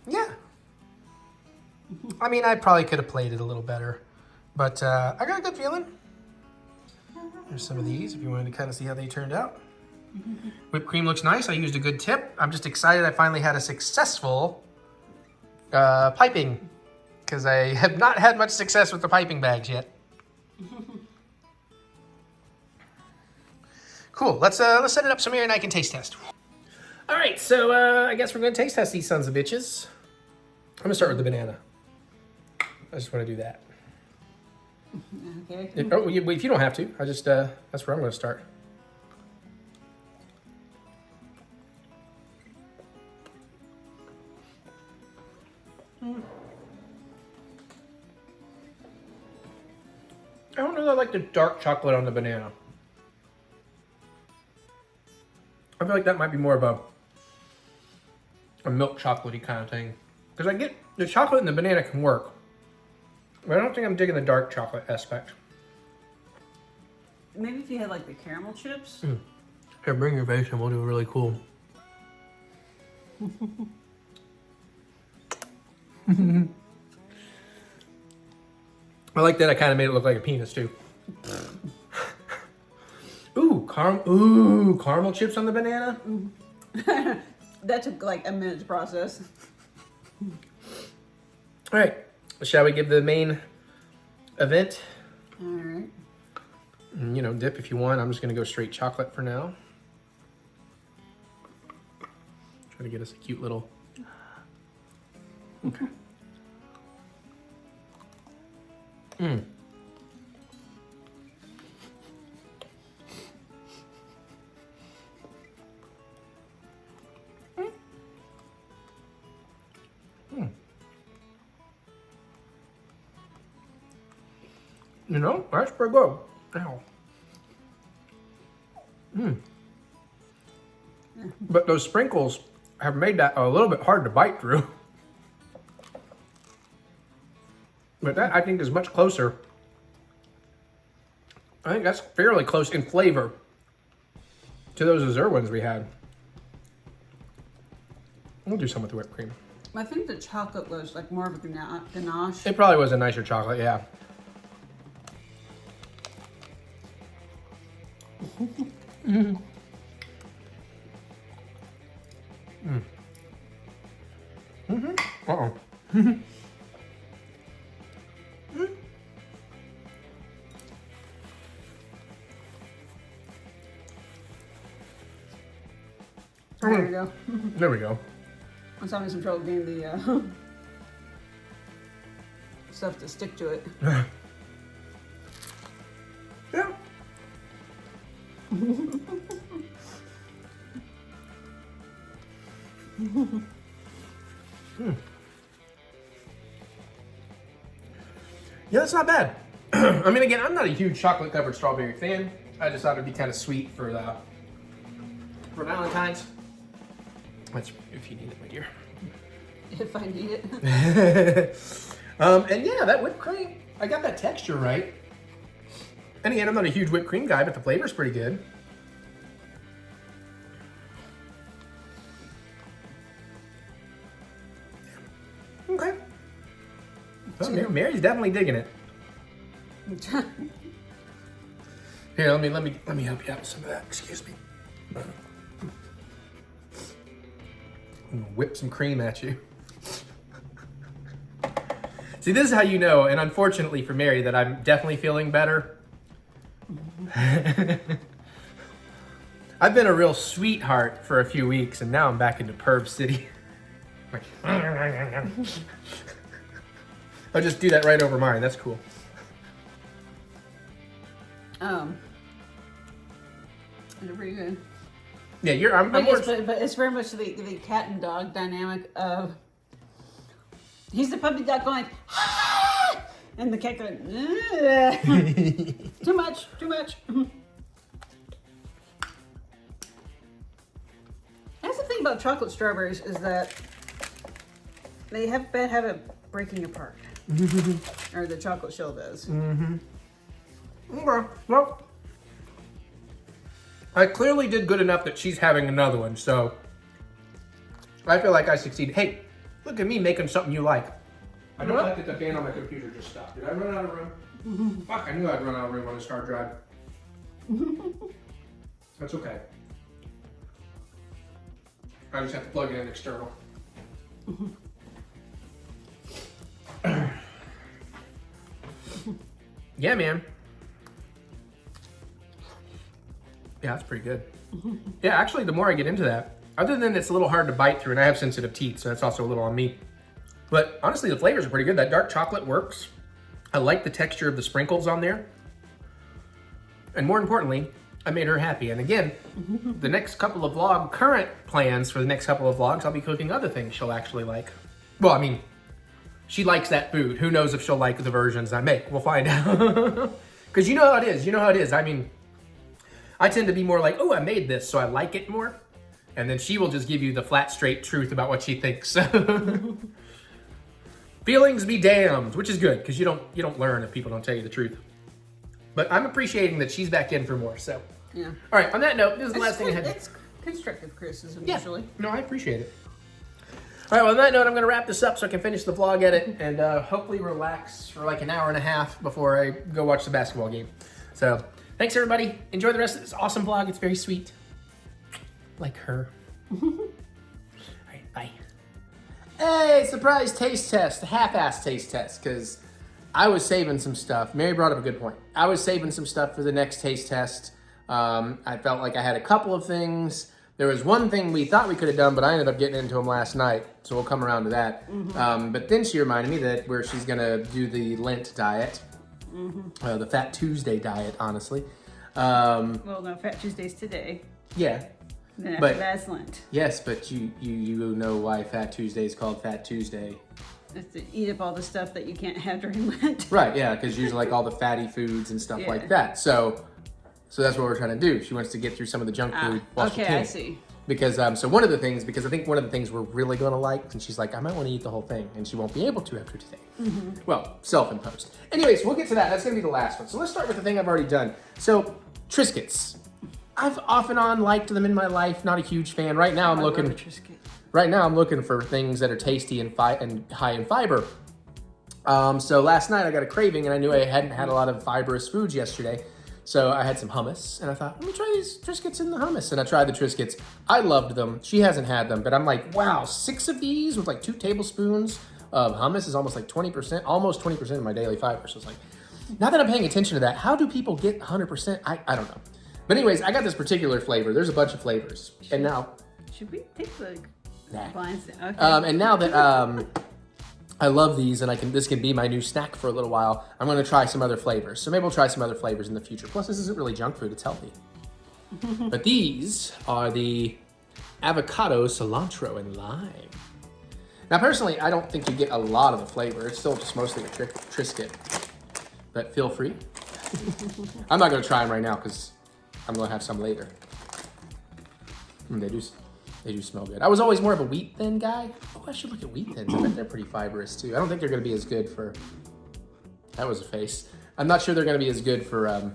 yeah. I mean, I probably could have played it a little better, but I got a good feeling. There's some of these if you wanted to kind of see how they turned out. Whipped cream looks nice. I used a good tip. I'm just excited I finally had a successful piping, because I have not had much success with the piping bags yet. Cool. Let's set it up so Mary and I can taste test. All right, so I guess we're gonna taste test these sons of bitches. I'm gonna start with the banana. I just want to do that. Okay. If you don't have to, I just that's where I'm gonna start. I don't know that I like the dark chocolate on the banana. I feel like that might be more of a milk chocolatey kind of thing. Because I get the chocolate and the banana can work. But I don't think I'm digging the dark chocolate aspect. Maybe if you had like the caramel chips. Here, bring your face and we'll do a really cool. I like that I kind of made it look like a penis too. Ooh, caramel chips on the banana? That took like a minute to process. All right, shall we give the main event? All right. And, you know, dip if you want. I'm just gonna go straight chocolate for now. Try to get us a cute little. Okay. You know, that's pretty good. Ow. But those sprinkles have made that a little bit hard to bite through. But that, I think, is much closer. I think that's fairly close in flavor to those Azure ones we had. We'll do some with the whipped cream. I think the chocolate was like more of a ganache. It probably was a nicer chocolate, yeah. Uh-oh. There you go. There we go. I was having some trouble getting the stuff to stick to it. Yeah. Yeah, that's not bad. I mean, again, I'm not a huge chocolate covered strawberry fan. I just thought it'd be kind of sweet for Valentine's. That's if you need it, my dear. If I need it. And yeah, that whipped cream, I got that texture right. And again, I'm not a huge whipped cream guy, but the flavor's pretty good. Okay. Well, Mary's definitely digging it. Here, let me help you out with some of that. Excuse me. I'm gonna whip some cream at you. See, this is how you know, and unfortunately for Mary, that I'm definitely feeling better. I've been a real sweetheart for a few weeks, and now I'm back into Perv City. Like, I'll just do that right over mine. That's cool. They're pretty good. Yeah, I'm But, more... but it's very much the cat and dog dynamic of he's the puppy dog going ah! And the cat going too much. That's the thing about chocolate strawberries is that they have a bad habit of breaking apart. Or the chocolate shell does. Okay, well, I clearly did good enough that she's having another one, so I feel like I succeeded. Hey, look at me making something you like. I don't like that the fan on my computer just stopped. Did I run out of room? Fuck, I knew I'd run out of room on this hard drive. That's okay. I just have to plug it in external. Yeah, man. Yeah, that's pretty good. Yeah, actually, the more I get into that, other than it's a little hard to bite through, and I have sensitive teeth, so that's also a little on me. But honestly, the flavors are pretty good. That dark chocolate works. I like the texture of the sprinkles on there. And more importantly, I made her happy. And again, the next couple of current plans for the next couple of vlogs, I'll be cooking other things she'll actually like. Well, I mean, she likes that food. Who knows if she'll like the versions I make? We'll find out. Because you know how it is. You know how it is. I mean, I tend to be more like, oh, I made this, so I like it more. And then she will just give you the flat, straight truth about what she thinks. Feelings be damned, which is good, because you don't learn if people don't tell you the truth. But I'm appreciating that she's back in for more, so. Yeah. All right, on that note, this is the last thing I had. It's constructive criticism, Yeah. usually. No, I appreciate it. All right, well, on that note, I'm going to wrap this up so I can finish the vlog edit and hopefully relax for like an hour and a half before I go watch the basketball game. So, thanks, everybody. Enjoy the rest of this awesome vlog. It's very sweet. Like her. All right, bye. Hey, surprise taste test, half-ass taste test, because I was saving some stuff. Mary brought up a good point. I was saving some stuff for the next taste test. I felt like I had a couple of things. There was one thing we thought we could have done, but I ended up getting into them last night, so we'll come around to that. But then she reminded me that where she's gonna do the Lent diet, the Fat Tuesday diet, honestly. Well, no, Fat Tuesday's today. Yeah. Then after that's Lent. Yes, but you know why Fat Tuesday is called Fat Tuesday. It's to eat up all the stuff that you can't have during Lent. Right, yeah, because usually like all the fatty foods and stuff like that. So that's what we're trying to do. She wants to get through some of the junk food while she can. I see. Because so one of the things, because I think one of the things we're really gonna like, and she's like, I might want to eat the whole thing, and she won't be able to after today. Well, self-imposed. Anyways, we'll get to that. That's gonna be the last one. So let's start with the thing I've already done. So Triscuits. I've off and on liked them in my life. Not a huge fan. Right now I'm looking. Right now I'm looking for things that are tasty and high in fiber. So last night I got a craving, and I knew I hadn't had a lot of fibrous foods yesterday. So I had some hummus, and I thought, let me try these Triscuits in the hummus. And I tried the Triscuits. I loved them. She hasn't had them, but I'm like, wow, 6 of these with like 2 tablespoons of hummus is almost like 20%, almost 20% of my daily fiber. So it's like, now that I'm paying attention to that, how do people get 100%? I don't know. But anyways, I got this particular flavor. There's a bunch of flavors. And now... Should we take the blinds down? Okay. And now that I love these, and this can be my new snack for a little while, I'm going to try some other flavors. So maybe we'll try some other flavors in the future. Plus, this isn't really junk food. It's healthy. But these are the avocado, cilantro, and lime. Now, personally, I don't think you get a lot of the flavor. It's still just mostly a Triscuit. But feel free. I'm not going to try them right now because I'm going to have some later. They do smell good. I was always more of a wheat thin guy. Oh, I should look at wheat thins. I bet they're pretty fibrous too. I don't think they're going to be as good for... That was a face. I'm not sure they're going to be as good for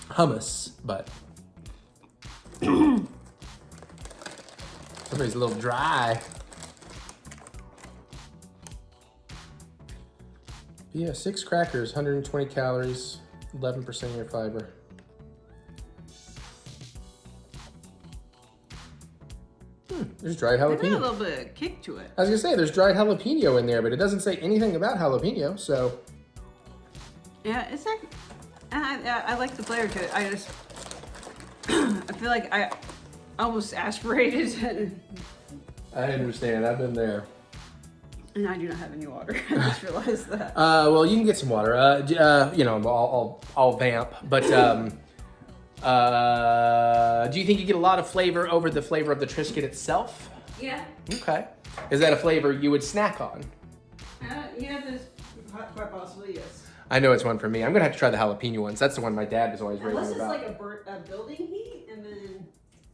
hummus, but... Somebody's a little dry. Yeah, 6 crackers, 120 calories, 11% of your fiber. There's dried jalapeno. There's a little bit of kick to it. I was gonna say, there's dried jalapeno in there, but it doesn't say anything about jalapeno, so. Yeah, it's like, I like the flavor to it. I just, I feel like I almost aspirated. I understand, I've been there. And I do not have any water. I just realized that. Well, you can get some water. You know, I'll vamp, but do you think you get a lot of flavor over the flavor of the Triscuit itself? Yeah. Okay. Is that a flavor you would snack on? Yeah, there's quite possibly, yes. I know it's one for me. I'm gonna have to try the jalapeno ones. That's the one my dad was always raving Unless it's about. like a building heat, and then...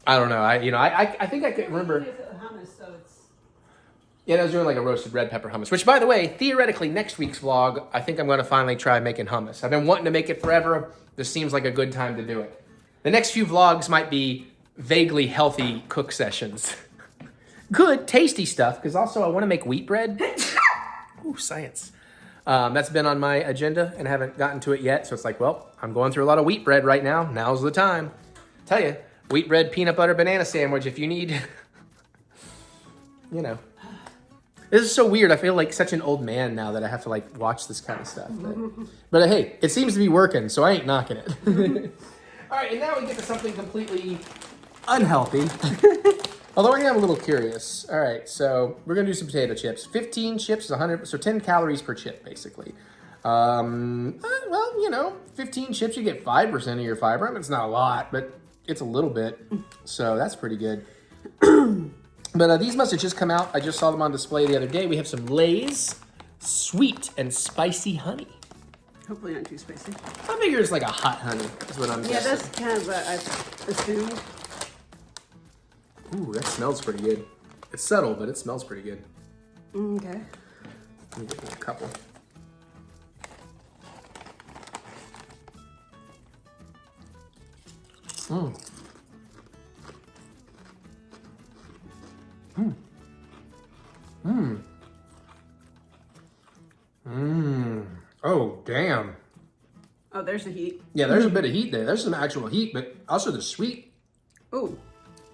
I don't know. I think I could remember. Hummus, so it's... Yeah, I was doing like a roasted red pepper hummus, which, by the way, theoretically, next week's vlog, I think I'm going to finally try making hummus. I've been wanting to make it forever. This seems like a good time to do it. The next few vlogs might be vaguely healthy cook sessions. Good, tasty stuff, because also I want to make wheat bread. Ooh, science. That's been on my agenda and haven't gotten to it yet, so it's like, well, I'm going through a lot of wheat bread right now. Now's the time. Tell you, wheat bread, peanut butter, banana sandwich if you need, you know. This is so weird. I feel like such an old man now that I have to like watch this kind of stuff. But hey, it seems to be working, so I ain't knocking it. All right, and now we get to something completely unhealthy. Although I am a little curious. All right, so we're gonna do some potato chips. 15 chips is 100, so 10 calories per chip, basically. Well, you know, 15 chips, you get 5% of your fiber. I mean, it's not a lot, but it's a little bit. So that's pretty good. But these must have just come out. I just saw them on display the other day. We have some Lay's sweet and spicy honey. Hopefully not too spicy. I figure it's like a hot honey, is what I'm Yeah, guessing. that's kind of what I assumed. Ooh, that smells pretty good. It's subtle, but it smells pretty good. Okay. Let me get me a couple. Mmm. Mmm. Mmm. Mmm. Oh, damn. Oh, there's the heat. Yeah, there's a bit of heat there. There's some actual heat, but also the sweet. Ooh.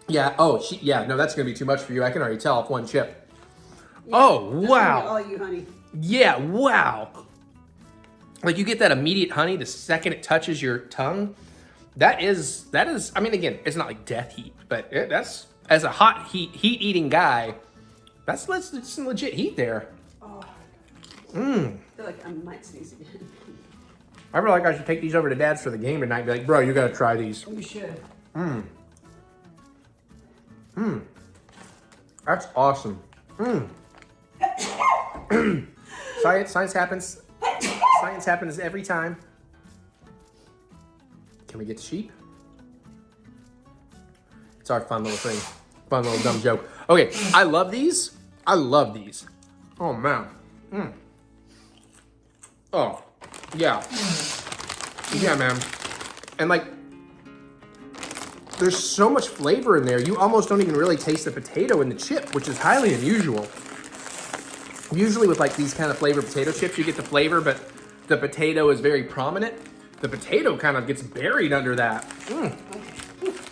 Yeah, oh, yeah, no, that's going to be too much for you. I can already tell off one chip. Yeah, Oh, that's wow. all you, honey. Yeah, wow. Like you get that immediate honey the second it touches your tongue. That is, I mean, again, it's not like death heat, but that's, as a hot heat-eating guy, that's some legit heat there. Oh. Mmm. I feel like I might sneeze again. I feel like I should take these over to Dad's for the game tonight and be like, bro, you gotta try these. You should. Mmm. Mmm. That's awesome. Mmm. Science happens. Science happens every time. Can we get the sheep? It's our fun little thing. Fun little dumb joke. Okay, I love these. I love these. Oh, man. Mm. Oh, yeah. Yeah, man. And like, there's so much flavor in there, you almost don't even really taste the potato in the chip, which is highly unusual. Usually with like these kind of flavored potato chips, you get the flavor, but the potato is very prominent. The potato kind of gets buried under that. Mm.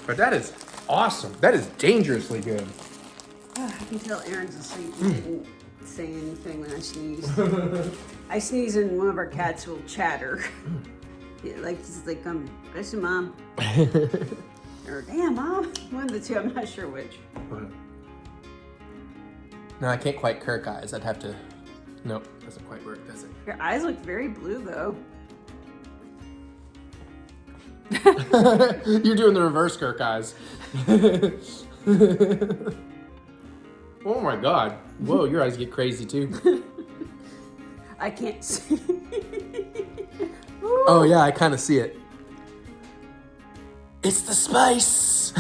But that is awesome. That is dangerously good. I can tell Aaron's asleep. He didn't say anything when I sneeze. I sneeze and one of our cats will chatter. He's like, listen, Mom. Or, damn, Mom. One of the two, I'm not sure which. No, I can't quite Kirk eyes. I'd have to, nope, doesn't quite work, does it? Your eyes look very blue, though. You're doing the reverse Kirk eyes. Oh my God. Whoa, your eyes get crazy too. I can't see. Oh yeah, I kind of see it. It's the spice.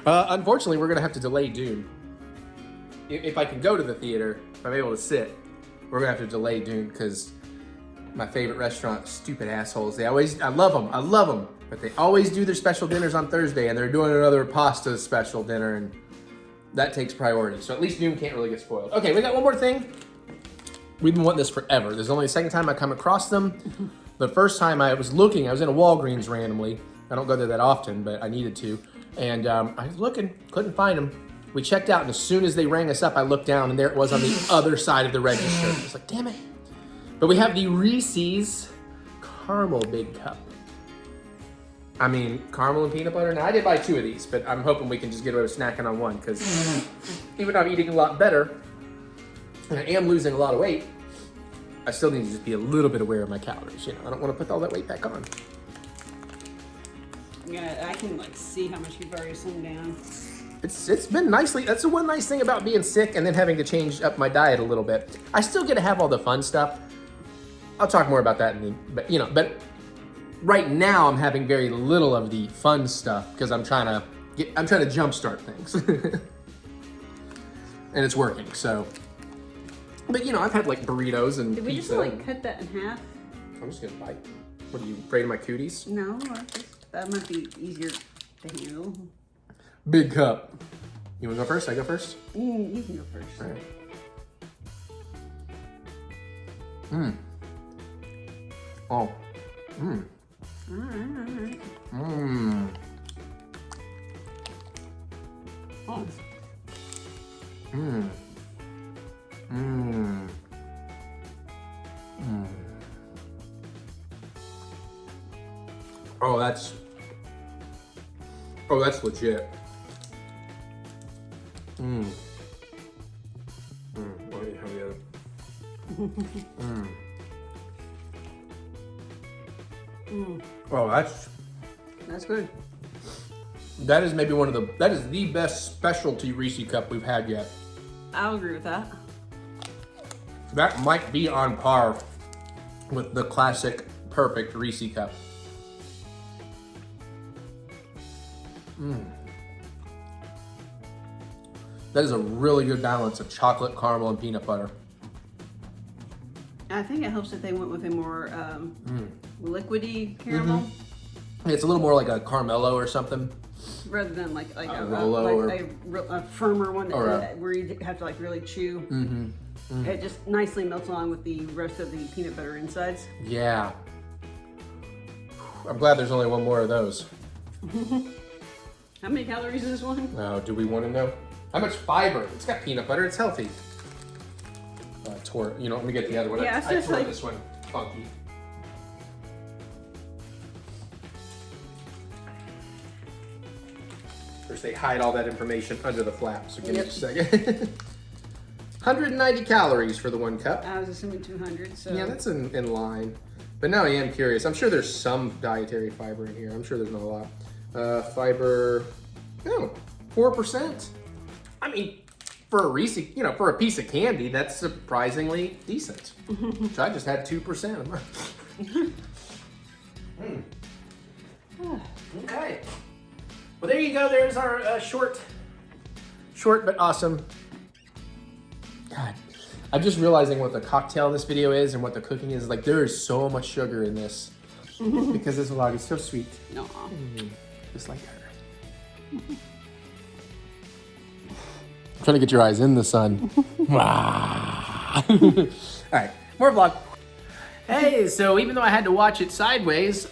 Unfortunately, we're gonna have to delay Dune. If I can go to the theater, if I'm able to sit, we're gonna have to delay Dune because my favorite restaurant, stupid assholes. I love them, but they always do their special dinners on Thursday, and they're doing another pasta special dinner, and that takes priority. So at least Dune can't really get spoiled. Okay, we got one more thing. We've been wanting this forever. This is only the second time I come across them. The first time I was in a Walgreens randomly. I don't go there that often, but I needed to. And I was looking, couldn't find them. We checked out, and as soon as they rang us up, I looked down, and there it was on the other side of the register. I was like, damn it. But we have the Reese's Caramel Big Cup. I mean, caramel and peanut butter. Now, I did buy 2 of these, but I'm hoping we can just get away with snacking on one, because even though I'm eating a lot better, and I am losing a lot of weight, I still need to just be a little bit aware of my calories. You know, I don't want to put all that weight back on. Yeah, I can like see how much you've already slimmed down. It's been nicely. That's the one nice thing about being sick and then having to change up my diet a little bit. I still get to have all the fun stuff. I'll talk more about that but right now I'm having very little of the fun stuff because I'm trying to jumpstart things. And it's working, so. But I've had like burritos and Did we pizza. just like cut that in half? I'm just gonna bite. What are you, afraid of my cooties? No, that might be easier to handle. Big cup. You wanna go first? I go first? You can go first. All right. Mmm. Oh. Mmm. Alright. Mmm. Oh. Mmm. Mmm. Mmm. Oh, that's legit. Mmm. Mmm. Oh, yeah, have the other. Mmm. Mm. Oh, that's good. that is maybe that is the best specialty Reese cup we've had yet. I'll agree with that. That might be on par with the classic perfect Reese cup. That is a really good balance of chocolate, caramel, and peanut butter. I think it helps that they went with a more liquidy caramel. It's a little more like a Carmelo or something. Rather than like a Rolo a firmer one or where you have to like really chew. It just nicely melts along with the rest of the peanut butter insides. Yeah. I'm glad there's only one more of those. How many calories is this one? Now, do we want to know? How much fiber? It's got peanut butter. It's healthy. Let me get the other one. Yeah, I tore this one funky. Of course, they hide all that information under the flap, so give me a second. 190 calories for the 1 cup. I was assuming 200, so... Yeah, that's in line. But now I am curious. I'm sure there's some dietary fiber in here. I'm sure there's not a lot. Fiber, 4%. I mean, for a Reese, for a piece of candy, that's surprisingly decent. So I just had 2%. Okay. Well, there you go. There's our short but awesome. God, I'm just realizing what the cocktail in this video is and what the cooking is. Like, there is so much sugar in this because this vlog is so sweet. No. Just like her. I'm trying to get your eyes in the sun. All right, more vlog. Hey, so even though I had to watch it sideways,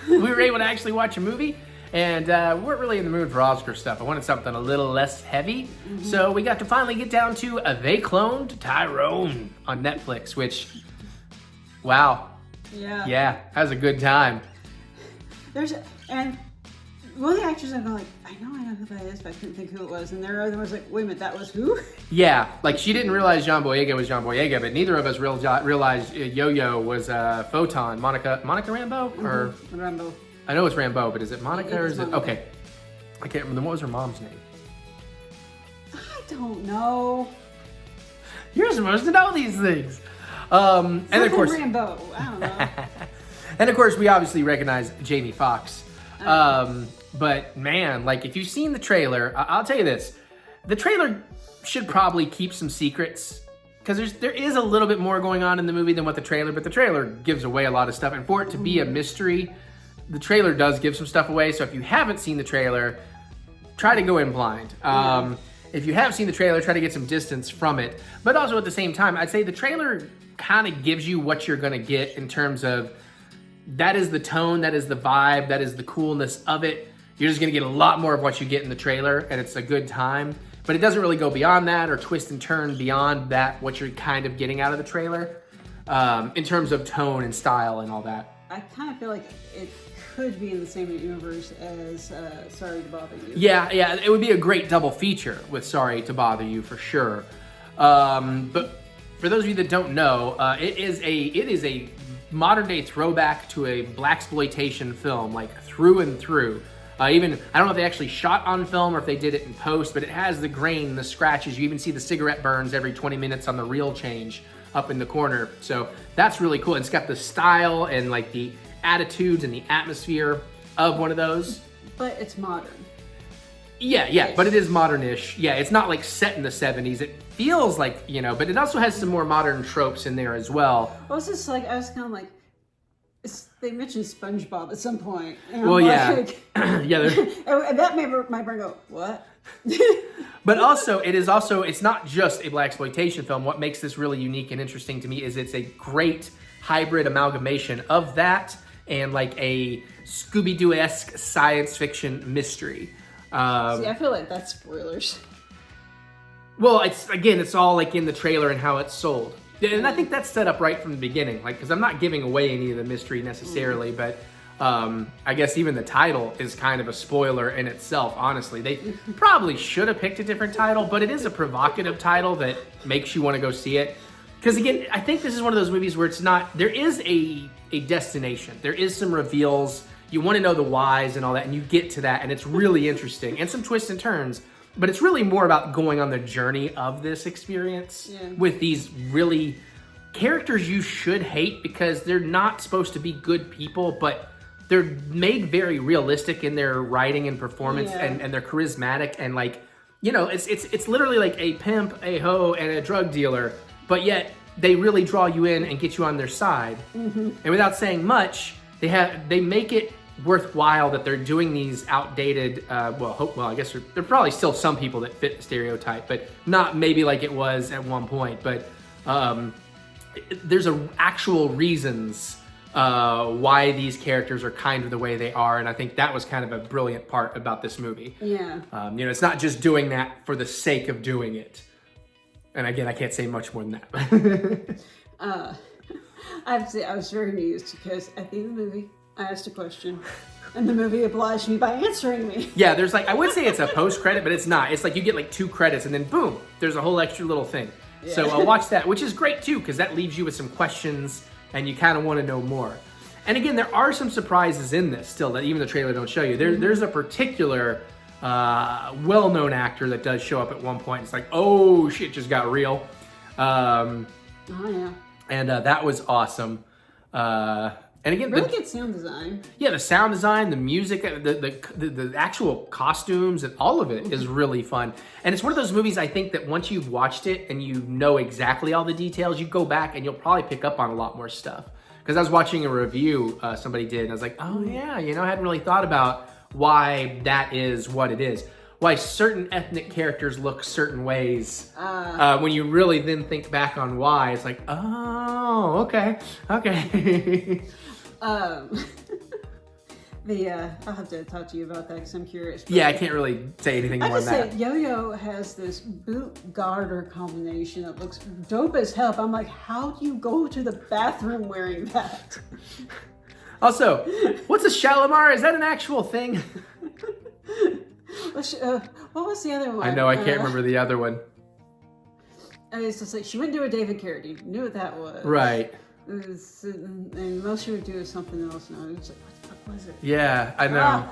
we were able to actually watch a movie. And we weren't really in the mood for Oscar stuff. I wanted something a little less heavy. So we got to finally get down to They Cloned Tyrone on Netflix, which, wow. Yeah. Yeah, that was a good time. And one of the actors, I'm like, I know who that is, but I couldn't think who it was. And there are others like, wait a minute, that was who? Yeah, like she didn't realize John Boyega was John Boyega, but neither of us realized Yo-Yo was Photon. Monica Rambeau? Or Rambeau. I know it's Rambeau, but is it Monica or is it? Monica. Okay. I can't remember. What was her mom's name? I don't know. You're supposed to know these things. And of course, Rambeau. I don't know. and of course, we obviously recognize Jamie Foxx. But man, like if you've seen the trailer, I'll tell you this: the trailer should probably keep some secrets because there is a little bit more going on in the movie than what the trailer. But the trailer gives away a lot of stuff, and for it to be a mystery, the trailer does give some stuff away. So if you haven't seen the trailer, try to go in blind. If you have seen the trailer, try to get some distance from it. But also at the same time, I'd say the trailer kind of gives you what you're gonna get in terms of that is the tone, that is the vibe, that is the coolness of it. You're just gonna get a lot more of what you get in the trailer, and it's a good time. But it doesn't really go beyond that or twist and turn beyond that, what you're kind of getting out of the trailer in terms of tone and style and all that. I kind of feel like it could be in the same universe as Sorry to Bother You. Yeah, it would be a great double feature with Sorry to Bother You for sure. But for those of you that don't know, it is a modern day throwback to a blaxploitation film, like through and through. Even, I don't know if they actually shot on film or if they did it in post, but it has the grain, the scratches. You even see the cigarette burns every 20 minutes on the reel change up in the corner. So that's really cool. It's got the style and like the attitudes and the atmosphere of one of those. But it's modern. Yeah, but it is modern-ish. Yeah, it's not like set in the 70s. It feels like, but it also has some more modern tropes in there as well. Well, it's just like, I was kind of like, they mentioned SpongeBob at some point. And Well, yeah. like, Yeah. and that made my brain go, what? But also, it's not just a blaxploitation film. What makes this really unique and interesting to me is it's a great hybrid amalgamation of that and like a Scooby-Doo-esque science fiction mystery. See, I feel like that's spoilers. Well, it's all like in the trailer and how it's sold. And I think that's set up right from the beginning, like, because I'm not giving away any of the mystery necessarily, but I guess even the title is kind of a spoiler in itself, honestly. They probably should have picked a different title, but it is a provocative title that makes you want to go see it. Because again, I think this is one of those movies where there is a destination. There is some reveals. You want to know the whys and all that, and you get to that, and it's really interesting. And some twists and turns. but it's really more about going on the journey of this experience with these really characters you should hate because they're not supposed to be good people, but they're made very realistic in their writing and performance, and they're charismatic, and like, you know, it's literally like a pimp, a hoe, and a drug dealer, but yet they really draw you in and get you on their side. And without saying much, they make it worthwhile that they're doing these outdated, well, I guess there are probably still some people that fit the stereotype, but not maybe like it was at one point, but there's actual reasons why these characters are kind of the way they are, and I think that was kind of a brilliant part about this movie. Yeah. You know, it's not just doing that for the sake of doing it. And again, I can't say much more than that. I have to say, I was very amused because at the end of the movie, I asked a question, and the movie obliged me by answering me. Yeah, there's like, I would say it's a post-credit, but it's not. It's like you get like 2 credits, and then boom, there's a whole extra little thing. Yeah. So I'll watch that, which is great too, because that leaves you with some questions, and you kind of want to know more. And again, there are some surprises in this still that even the trailer don't show you. There's a particular well-known actor that does show up at one point. It's like, oh, shit just got real. Oh, yeah. And that was awesome. And again, really good sound design. Yeah, the sound design, the music, the actual costumes, and all of it is really fun. And it's one of those movies, I think, that once you've watched it and you know exactly all the details, you go back and you'll probably pick up on a lot more stuff. Because I was watching a review somebody did, and I was like, oh yeah, you know, I hadn't really thought about why that is what it is. Why certain ethnic characters look certain ways. When you really then think back on why, it's like, oh, okay. I'll have to talk to you about that because I'm curious. Yeah, I can't really say anything more than that. I just say Yo-Yo has this boot garter combination that looks dope as hell. I'm like, how do you go to the bathroom wearing that? Also, what's a Shalimar? Is that an actual thing? What was the other one? I know, I can't remember the other one. It's just like, she wouldn't do a David Carradine. Knew what that was. Right. And most she would do is something else. No, it was like, what the fuck was it? Yeah, I know.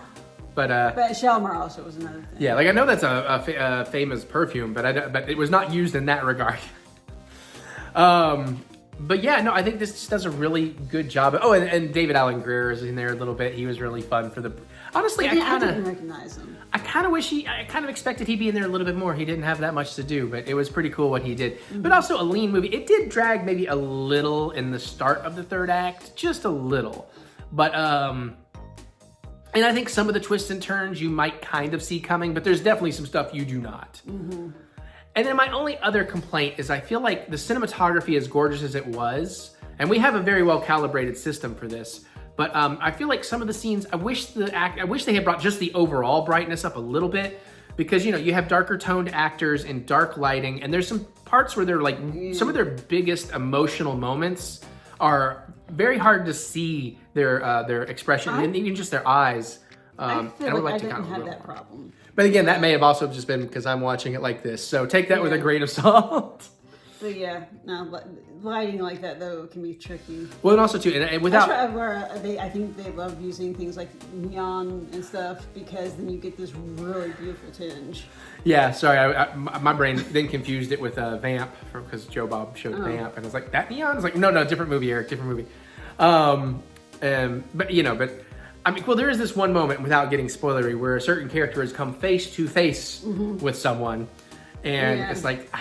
But Shalimar also was another thing. Yeah, like I know that's a famous perfume, but it was not used in that regard. But yeah, no, I think this just does a really good job. Oh, and David Alan Grier is in there a little bit. He was really fun for the. Honestly, I didn't recognize him. I kind of expected he'd be in there a little bit more. He didn't have that much to do, but it was pretty cool what he did. But also a lean movie. It did drag maybe a little in the start of the third act, just a little. But and I think some of the twists and turns you might kind of see coming, but there's definitely some stuff you do not. And then my only other complaint is I feel like the cinematography, as gorgeous as it was, and we have a very well calibrated system for this, but I feel like some of the scenes, I wish they had brought just the overall brightness up a little bit, because, you know, you have darker toned actors in dark lighting, and there's some parts where they're like, some of their biggest emotional moments are very hard to see their expression, and even just their eyes. I feel like I didn't have that problem. But again, that may have also just been because I'm watching it like this. So take that with a grain of salt. But yeah, no, lighting like that though can be tricky. Well, and also too, and without. I think they love using things like neon and stuff because then you get this really beautiful tinge. Yeah, sorry, my brain then confused it with Vamp because Joe Bob showed Vamp, and I was like, that neon? I was like, no, different movie, Eric, different movie. But you know, I mean, well, there is this one moment, without getting spoilery, where a certain character has come face to face with someone, and it's like,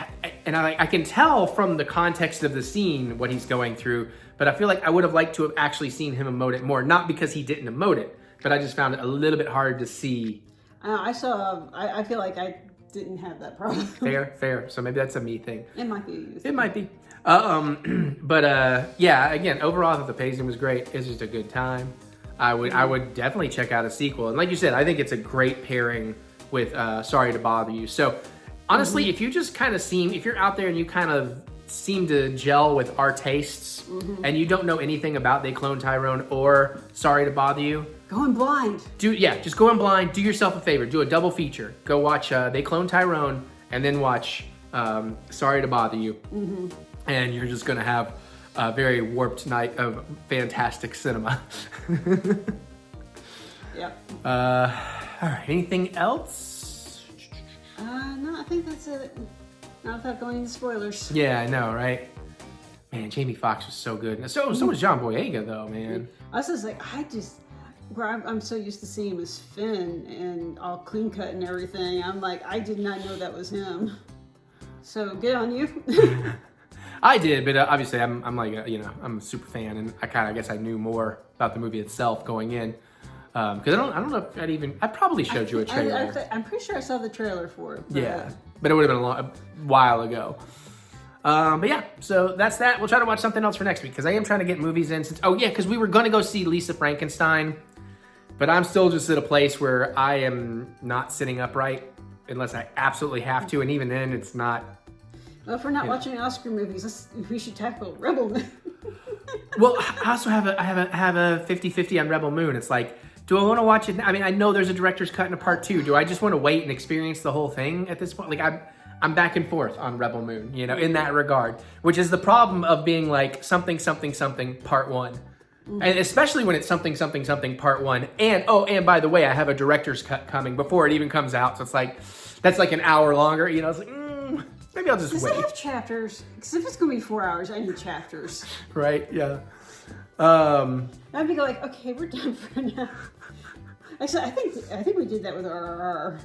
I can tell from the context of the scene what he's going through, but I feel like I would have liked to have actually seen him emote it more, not because he didn't emote it, but I just found it a little bit hard to see. I feel like I didn't have that problem. Fair. So maybe that's a me thing. It might be. It might be. Yeah, again, overall, I thought the pacing was great. It's just a good time. I would definitely check out a sequel. And like you said, I think it's a great pairing with Sorry to Bother You. So honestly, if you just kind of if you're out there and you kind of seem to gel with our tastes and you don't know anything about They Cloned Tyrone or Sorry to Bother You, go in blind. Just go in blind. Do yourself a favor. Do a double feature. Go watch They Cloned Tyrone and then watch Sorry to Bother You. And you're just going to have a very warped night of fantastic cinema. Yep. All right. Anything else? No, I think that's it. Not without going into spoilers. Yeah, I know, right? Man, Jamie Foxx was so good. So was John Boyega, though, man. I was just like, I'm so used to seeing him as Finn and all clean cut and everything. I'm like, I did not know that was him. So good on you. I did, but obviously I'm like, I'm a super fan, and I guess I knew more about the movie itself going in. Because I don't know if I probably showed you a trailer. I'm pretty sure I saw the trailer for it. Yeah, but it would have been a while ago. But yeah, so that's that. We'll try to watch something else for next week, because I am trying to get movies in since, because we were going to go see Lisa Frankenstein, but I'm still just at a place where I am not sitting upright unless I absolutely have to, and even then it's not. Well, if we're not watching Oscar movies, we should tackle Rebel Moon. Well, I also have a 50-50 on Rebel Moon. It's like, do I want to watch it? I mean, I know there's a director's cut in a part 2. Do I just want to wait and experience the whole thing at this point? Like, I'm back and forth on Rebel Moon, in that regard, which is the problem of being like something part 1. And especially when it's something part 1. And by the way, I have a director's cut coming before it even comes out. So it's like, that's like an hour longer, it's like, maybe I'll just wait. Does it have chapters? Because if it's going to be 4 hours, I need chapters. Right, yeah. I'd be like, okay, we're done for now. Actually, I think we did that with RRR.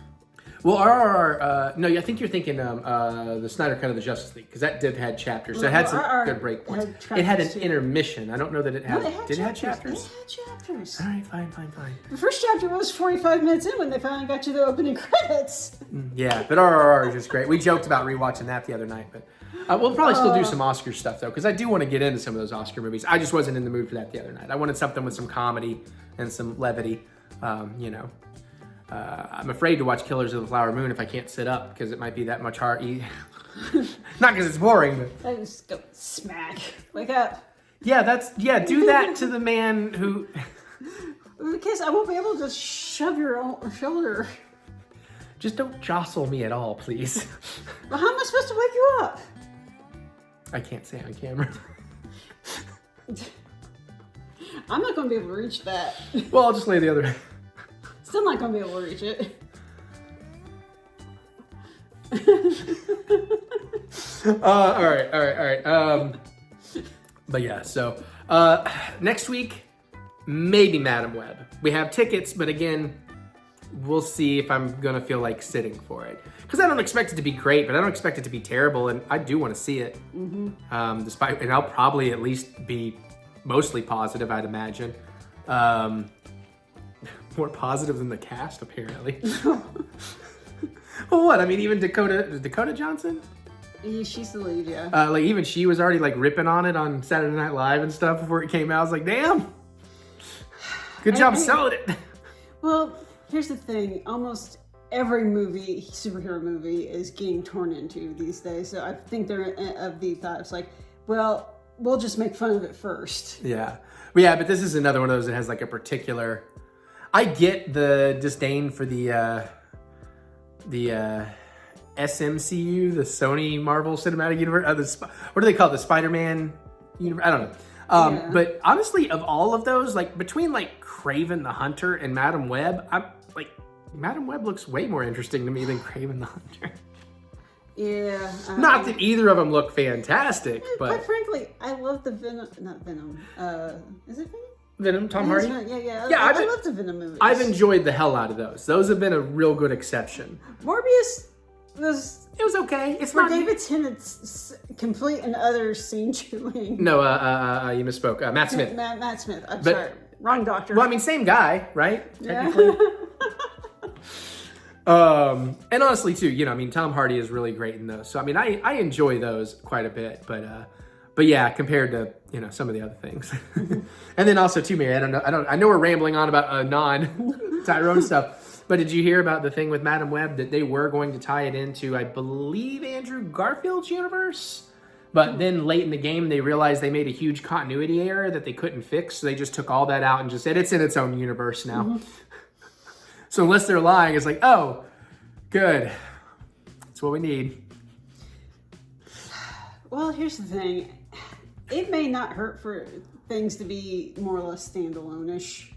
Well, RRR, no, I think you're thinking the Snyder Cut of the Justice League, because that did had chapters. So it had some good break points. It had an intermission. I don't know that it had. Did it have chapters? It had chapters. All right, fine. The first chapter was 45 minutes in when they finally got to the opening credits. Yeah, but RRR is just great. We joked about rewatching that the other night, but we'll probably still do some Oscar stuff, though, because I do want to get into some of those Oscar movies. I just wasn't in the mood for that the other night. I wanted something with some comedy and some levity, I'm afraid to watch Killers of the Flower Moon if I can't sit up, because it might be that much hard. Not because it's boring, but I just go smack. Wake up. Yeah, do that to the man who. Because I won't be able to shove your own shoulder. Just don't jostle me at all, please. Well, how am I supposed to wake you up? I can't say on camera. I'm not going to be able to reach that. Well, I'll just lay the other way. Still not going to be able to reach it. All right. But yeah, so next week, maybe Madam Web. We have tickets, but again, we'll see if I'm gonna feel like sitting for it. Because I don't expect it to be great, but I don't expect it to be terrible, and I do want to see it. Despite, and I'll probably at least be mostly positive, I'd imagine. More positive than the cast, apparently. Well, what? I mean, even Dakota Johnson? Yeah, she's the lead, yeah. Like, even she was already, like, ripping on it on Saturday Night Live and stuff before it came out. I was like, damn! Good job selling it! Well, here's the thing. Almost every superhero movie, is getting torn into these days. So I think they're of the thoughts, like, well, we'll just make fun of it first. Yeah. Well, yeah, but this is another one of those that has, like, a particular... I get the disdain for the SMCU, the Sony Marvel Cinematic Universe. What do they call it? The Spider-Man universe? I don't know. Yeah. But honestly, of all of those, like between like Kraven the Hunter and Madam Web, I'm like Madam Web looks way more interesting to me than Kraven the Hunter. Yeah. Not that either of them look fantastic, but quite frankly, I love the Venom. Not Venom. Is it Venom? Venom, Tom Hardy? Yeah. Yeah, I love the Venom movies. I've enjoyed the hell out of those. Those have been a real good exception. Morbius was... It was okay. It's for not... David Tennant's complete and utter scene chewing. No, you misspoke. Matt Smith. Matt Smith. I'm sorry. Wrong doctor. Well, I mean, same guy, right? Yeah. Technically. And honestly, too, I mean, Tom Hardy is really great in those. So, I mean, I enjoy those quite a bit, but yeah, compared to, some of the other things. And then also, too, Mary, I know we're rambling on about non-Tyrone stuff, but did you hear about the thing with Madam Web that they were going to tie it into, I believe, Andrew Garfield's universe? But then late in the game, they realized they made a huge continuity error that they couldn't fix. So they just took all that out and just said, it's in its own universe now. Mm-hmm. So unless they're lying, it's like, oh, good. That's what we need. Well, here's the thing. It may not hurt for things to be more or less standalone-ish.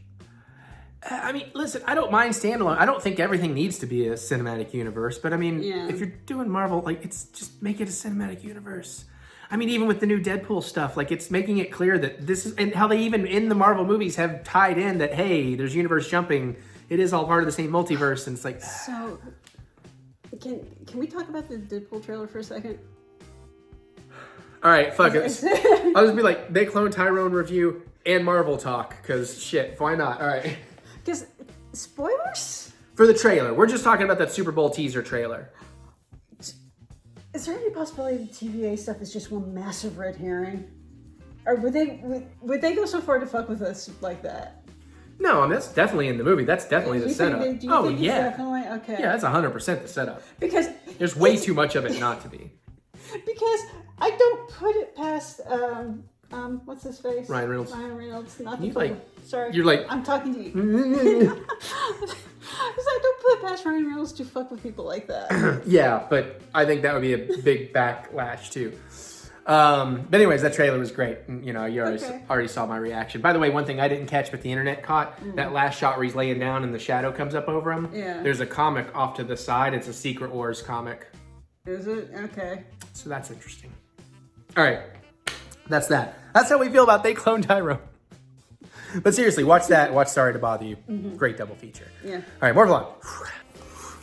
I mean, listen, I don't mind standalone. I don't think everything needs to be a cinematic universe, but I mean, if you're doing Marvel, like, it's just make it a cinematic universe. I mean, even with the new Deadpool stuff, like, it's making it clear that this is, and how they even in the Marvel movies have tied in that, hey, there's universe jumping. It is all part of the same multiverse, and it's like. So, can we talk about the Deadpool trailer for a second? All right, fuck it. I'll just be like, They Cloned Tyrone review and Marvel talk, because shit, why not? All right. Because, spoilers? For the trailer. We're just talking about that Super Bowl teaser trailer. Is there any possibility the TVA stuff is just one massive red herring? Or would they go so far to fuck with us like that? No, I mean, that's definitely in the movie. That's definitely the setup. Do you think it's definitely? Okay. Yeah, that's 100% the setup. Because there's way too much of it not to be. Because I don't put it past what's his face? Ryan Reynolds. Not you the Sorry. You're like I'm talking to you. Because I don't put it past Ryan Reynolds to fuck with people like that. Yeah, but I think that would be a big backlash too. But anyways, that trailer was great. You know, you already saw my reaction. By the way, one thing I didn't catch, but the internet caught, that last shot where he's laying down and the shadow comes up over him. Yeah. There's a comic off to the side. It's a Secret Wars comic. Is it? Okay. So that's interesting. All right. That's that. That's how we feel about They Cloned Tyrone. But seriously, watch that. Watch Sorry to Bother You. Great double feature. Yeah. All right, more on.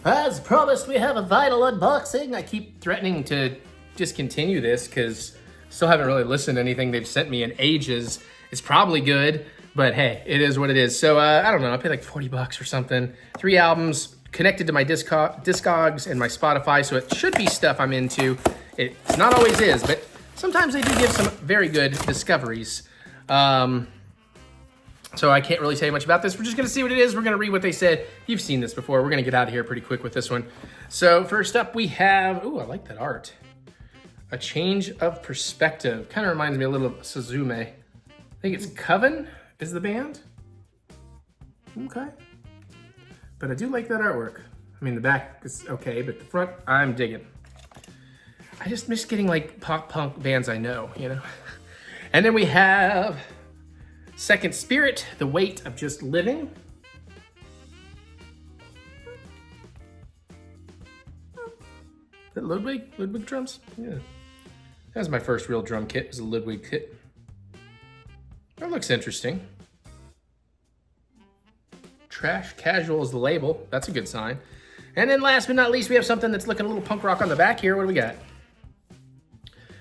As promised, we have a vital unboxing. I keep threatening to discontinue this because still haven't really listened to anything they've sent me in ages. It's probably good, but hey, it is what it is. So I don't know. I paid like $40 or something. 3 albums connected to my Discogs and my Spotify, so it should be stuff I'm into. It's not always is, but sometimes they do give some very good discoveries. So I can't really say much about this. We're just going to see what it is. We're going to read what they said. You've seen this before. We're going to get out of here pretty quick with this one. So first up we have, ooh, I like that art. A Change of Perspective. Kind of reminds me a little of Suzume. I think it's Coven is the band. Okay. But I do like that artwork. I mean, the back is okay, but the front, I'm digging. I just miss getting like pop punk bands I know, you know? And then we have Second Spirit, The Weight of Just Living. Is that Ludwig drums? Yeah. That was my first real drum kit, was a Ludwig kit. That looks interesting. Trash Casual is the label. That's a good sign. And then last but not least, we have something that's looking a little punk rock on the back here. What do we got?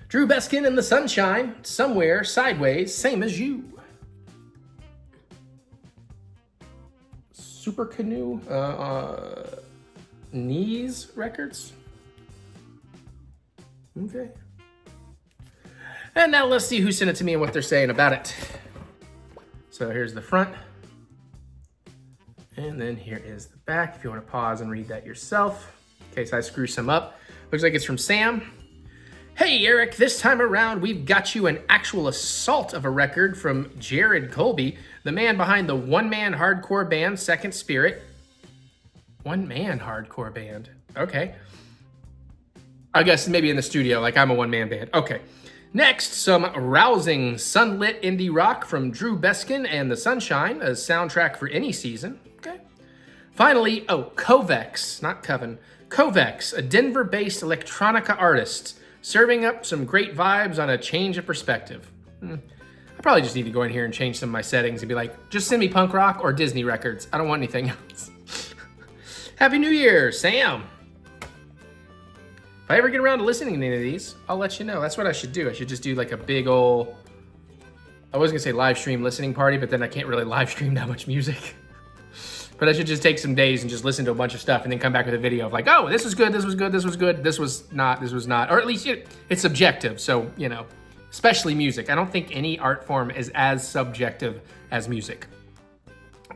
Drew Beskin and the Sunshine, Somewhere, Sideways, Same as You. Super Canoe, Knees Records. Okay. And now let's see who sent it to me and what they're saying about it. So here's the front. And then here is the back, if you want to pause and read that yourself, in case I screw some up. Looks like it's from Sam. Hey, Eric, this time around, we've got you an actual assault of a record from Jared Colby, the man behind the one-man hardcore band Second Spirit. One-man hardcore band. Okay. I guess maybe in the studio, like I'm a one-man band. Okay. Next, some rousing sunlit indie rock from Drew Beskin and the Sunshine, a soundtrack for any season. Okay. Finally, Kovex, not Coven. Kovex, a Denver-based electronica artist, serving up some great vibes on a change of perspective. I probably just need to go in here and change some of my settings and be like, just send me punk rock or Disney records. I don't want anything else. Happy New Year, Sam. If I ever get around to listening to any of these, I'll let you know. That's what I should do. I should just do like a big old, I was gonna say live stream listening party, but then I can't really live stream that much music. But I should just take some days and just listen to a bunch of stuff and then come back with a video of like, oh, this was good, this was good, this was good, this was not, or at least it's subjective. So, you know, especially music. I don't think any art form is as subjective as music.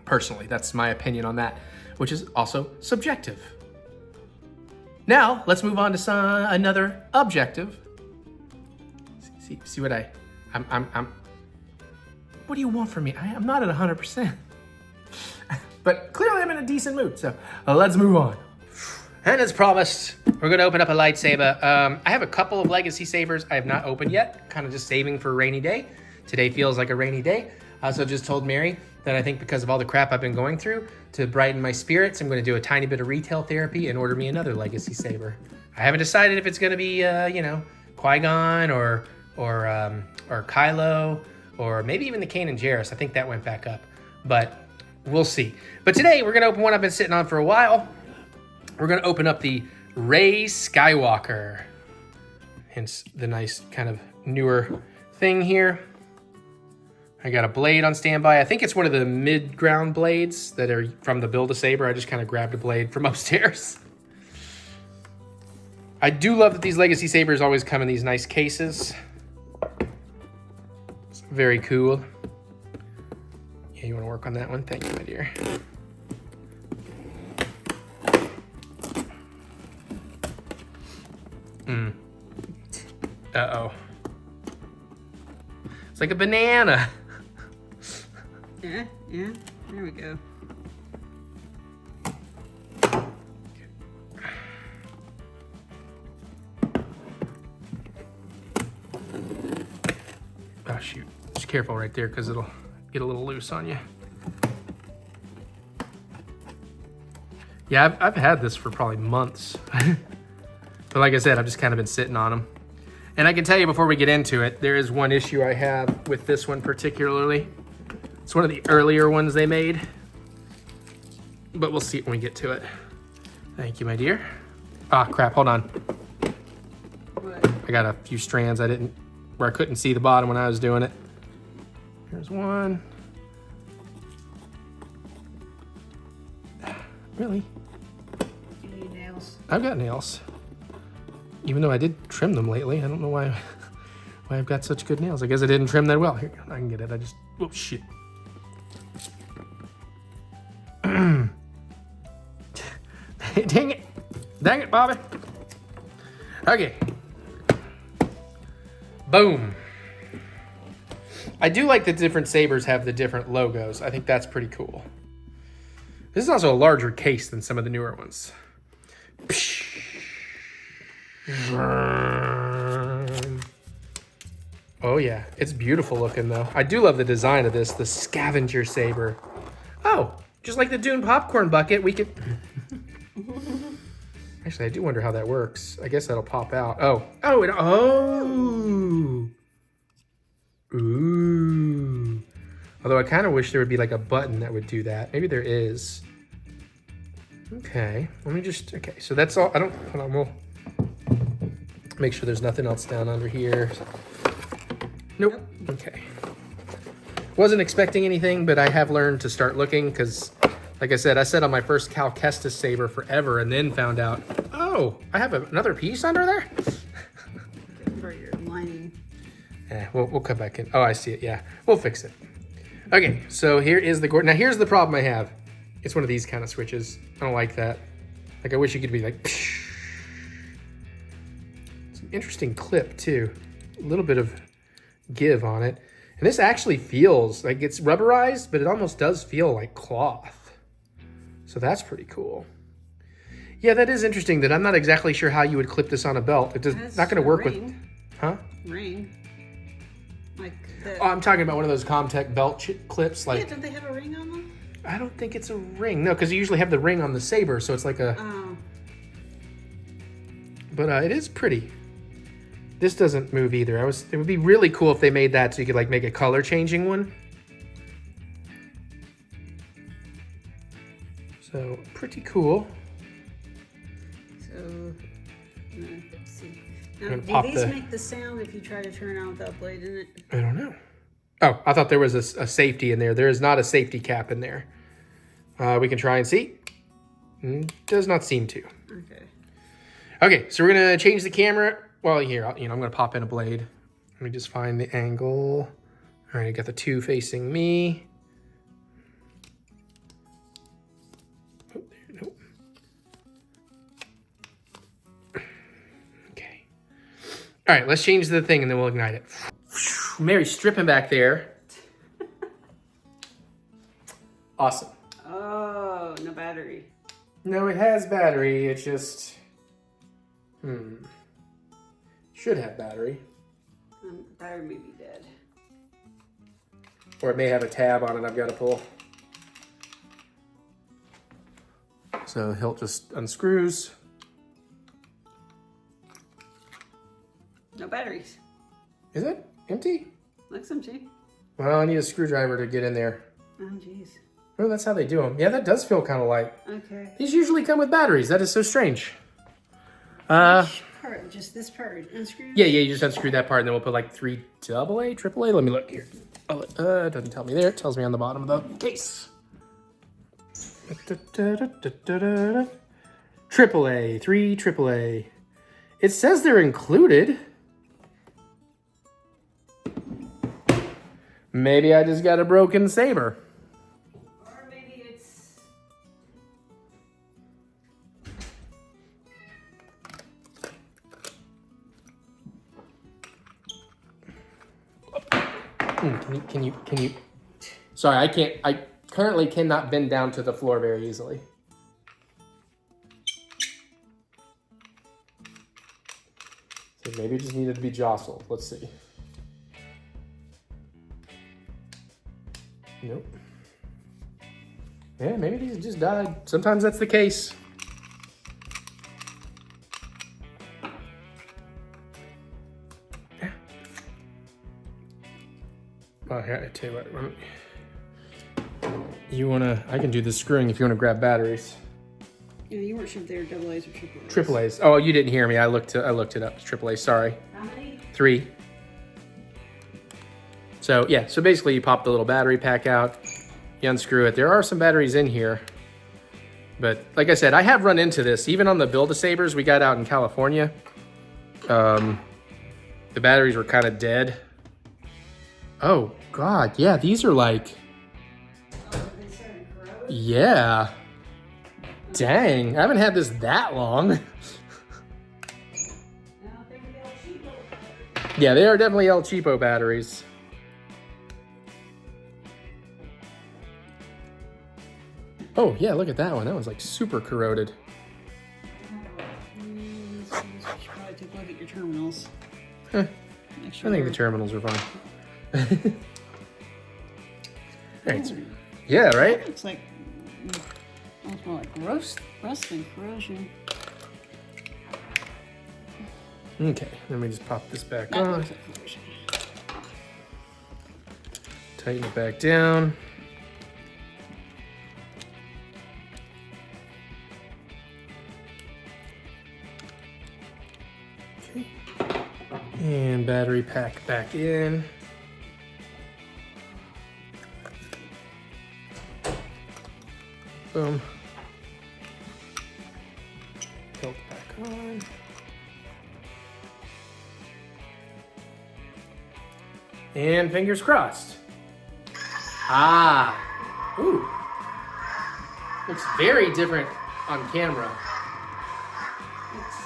Personally, that's my opinion on that, which is also subjective. Now, let's move on to another objective. See what I'm, what do you want from me? I'm not at 100%. But clearly I'm in a decent mood, so let's move on. And as promised, we're gonna open up a lightsaber. I have a couple of legacy sabers I have not opened yet, kind of just saving for a rainy day. Today feels like a rainy day. I also just told Mary that I think because of all the crap I've been going through, to brighten my spirits, I'm going to do a tiny bit of retail therapy and order me another legacy saber. I haven't decided if it's going to be, you know, Qui-Gon or Kylo, or maybe even the Kanan Jarrus. I think that went back up, but we'll see. But today we're going to open one I've been sitting on for a while. We're going to open up the Rey Skywalker. Hence the nice kind of newer thing here. I got a blade on standby. I think it's one of the mid-ground blades that are from the Build-A-Saber. I just kind of grabbed a blade from upstairs. I do love that these Legacy Sabers always come in these nice cases. It's very cool. Yeah, you want to work on that one? Thank you, my dear. Uh-oh. It's like a banana. Yeah, there we go. Oh, shoot. Just careful right there because it'll get a little loose on you. Yeah, I've had this for probably months. But like I said, I've just kind of been sitting on them. And I can tell you before we get into it, there is one issue I have with this one particularly. It's one of the earlier ones they made. But we'll see it when we get to it. Thank you, my dear. Ah, crap, hold on. What? I got a few strands where I couldn't see the bottom when I was doing it. Here's one. Really? You need nails. I've got nails. Even though I did trim them lately. I don't know why I've got such good nails. I guess I didn't trim that well. Here, I can get it. Oh, shit. Dang it. Dang it, Bobby. Okay. Boom. I do like the different sabers have the different logos. I think that's pretty cool. This is also a larger case than some of the newer ones. Oh yeah, it's beautiful looking though. I do love the design of this, the scavenger saber. Oh, just like the Dune popcorn bucket, we could... Actually, I do wonder how that works. I guess that'll pop out. Oh, ooh. Although I kind of wish there would be like a button that would do that. Maybe there is. Okay, okay, so that's all. Hold on, we'll make sure there's nothing else down under here. Nope. Okay. Wasn't expecting anything, but I have learned to start looking because, like I said, I set on my first Cal Kestis saber forever and then found out, oh, I have another piece under there? For your lining. Yeah, we'll come back in. Oh, I see it. Yeah, we'll fix it. Okay, so here is the gourd. Now here's the problem I have. It's one of these kind of switches. I don't like that. Like I wish you could be like. Psh. It's an interesting clip too. A little bit of give on it, and this actually feels like it's rubberized, but it almost does feel like cloth. So that's pretty cool. Yeah, that is interesting. That I'm not exactly sure how you would clip this on a belt. It's not going to work with. Huh? Ring. Like Oh, I'm talking about one of those Comtech belt clips. Like, yeah, don't they have a ring on them? I don't think it's a ring. No, because you usually have the ring on the saber, so it's like a... Oh. But it is pretty. This doesn't move either. It would be really cool if they made that so you could like make a color changing one. So, pretty cool. So, let's see. Now, And do pop these make the sound if you try to turn on without blade in it? I don't know. Oh, I thought there was a safety in there. There is not a safety cap in there. We can try and see. Does not seem to. Okay. Okay, so we're going to change the camera. Well, here, I'm going to pop in a blade. Let me just find the angle. All right, I got the two facing me. Oh, there, nope. Okay. All right, let's change the thing and then we'll ignite it. Mary's stripping back there. Awesome. Oh, no battery. No, it has battery. It's just... Should have battery. Battery may be dead. Or it may have a tab on it I've got to pull. So the hilt just unscrews. No batteries. Is it empty? Looks empty. Well, I need a screwdriver to get in there. Oh, jeez. Oh, that's how they do them. Yeah, that does feel kind of light. Okay. These usually come with batteries. That is so strange. Which part? Just this part unscrewed? Yeah, you just unscrew that part, and then we'll put like 3 AA, AAA. Let me look here. Oh, it doesn't tell me there. It tells me on the bottom of the case. AAA, 3 AAA. It says they're included. Maybe I just got a broken saber. Or maybe it's... Can you? Sorry, I currently cannot bend down to the floor very easily. So maybe it just needed to be jostled. Let's see. Nope. Yeah, maybe these just died. Sometimes that's the case. Oh, here, I tell you what. You wanna? I can do the screwing if you wanna grab batteries. Yeah, you weren't sure if they were AA's or AA's. AAA's. Oh, you didn't hear me. I looked it up. It's AAA. Sorry. How many? 3. So yeah. So basically, you pop the little battery pack out. You unscrew it. There are some batteries in here, but like I said, I have run into this even on the Build-A-Sabers we got out in California. The batteries were kind of dead. Oh God, yeah. These are like. They started growing? Yeah. Dang, I haven't had this that long. No, they were El Cheapo. Yeah, they are definitely El Cheapo batteries. Oh, yeah, look at that one. That one's like super corroded. You should probably take a look at your terminals. Huh. Make sure I think the they're- terminals are fine. Right. So, yeah, right? Looks like almost more like rust than corrosion. Okay, let me just pop this back That on. looks like corrosion. Tighten it back down. Okay. And battery pack back in. Boom. Tilt back on. And fingers crossed. Ah. Ooh. Looks very different on camera. It's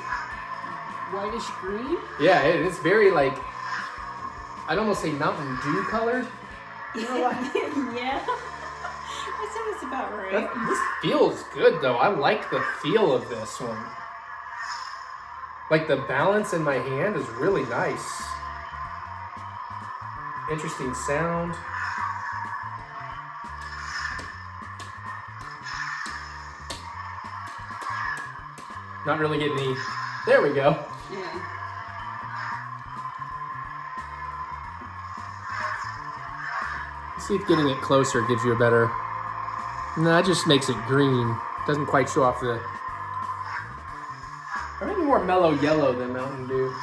whitish green. Yeah, it's very like, I'd almost say Mountain Dew colored. You know what? Yeah. That sounds about right. This feels good though. I like the feel of this one. Like the balance in my hand is really nice. Interesting sound. Not really getting any. There we go. Yeah. See if getting it closer gives you a better. No, that just makes it green. Doesn't quite show off the. Or maybe more mellow yellow than Mountain Dew.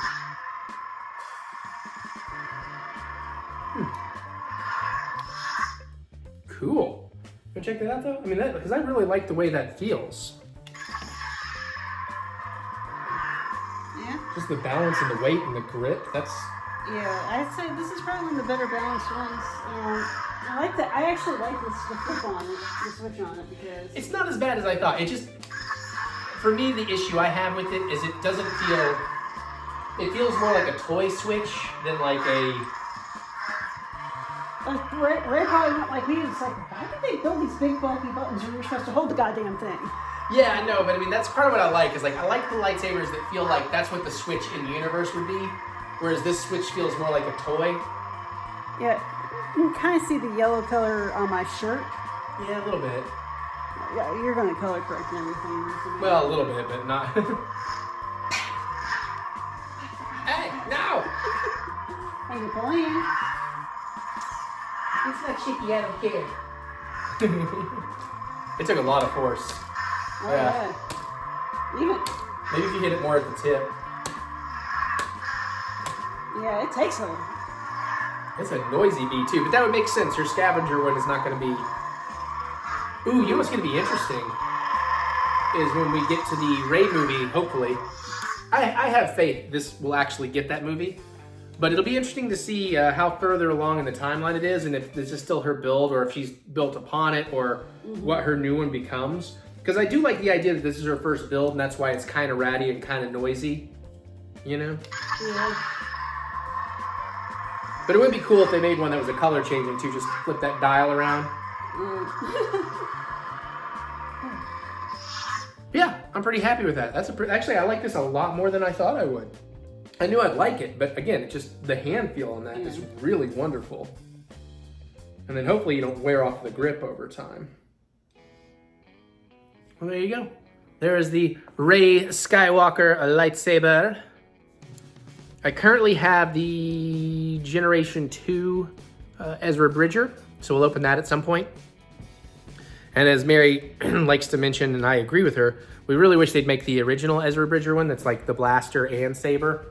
Cool. Go check that out though. I mean, that because I really like the way that feels. Yeah. Just the balance and the weight and the grip. That's. Yeah, I'd say this is probably one of the better balanced ones. I like that. I actually like the flip on it, the switch on it, because It's not as bad as I thought. It just, for me, the issue I have with it is it doesn't feel. It feels more like a toy switch than like a. Ray probably went like me. It's like, why did they build these big bulky buttons when you're supposed to hold the goddamn thing? Yeah, I know, but I mean that's part of what I like. Is like I like the lightsabers that feel like that's what the Switch in the universe would be, whereas this Switch feels more like a toy. Yeah, You can kind of see the yellow color on my shirt. Yeah, a little bit. Yeah, you're going to color correct and everything. Well, a little bit, but not. Hey, no! Hey, Napoleon. It's like shaky, I don't care. It took a lot of force. Oh, yeah. Leave it. Maybe if you hit it more at the tip. Yeah, it takes a... It's a noisy bee too, but that would make sense. Your scavenger one is not going to be... Ooh, you know what's going to be interesting? Is when we get to the Rey movie, hopefully. I have faith this will actually get that movie. But it'll be interesting to see how further along in the timeline it is, and if this is still her build, or if she's built upon it, or what her new one becomes. Because I do like the idea that this is her first build, and that's why it's kind of ratty and kind of noisy. You know? Yeah. But it would be cool if they made one that was a color changing too. Just flip that dial around. Yeah, I'm pretty happy with that. Actually, I like this a lot more than I thought I would. I knew I'd like it, but again, it's just the hand feel on that is really wonderful. And then hopefully you don't wear off the grip over time. Well, there you go. There is the Rey Skywalker lightsaber. I currently have the Generation 2 Ezra Bridger, so we'll open that at some point. And as Mary likes to mention, and I agree with her, we really wish they'd make the original Ezra Bridger one that's like the blaster and saber.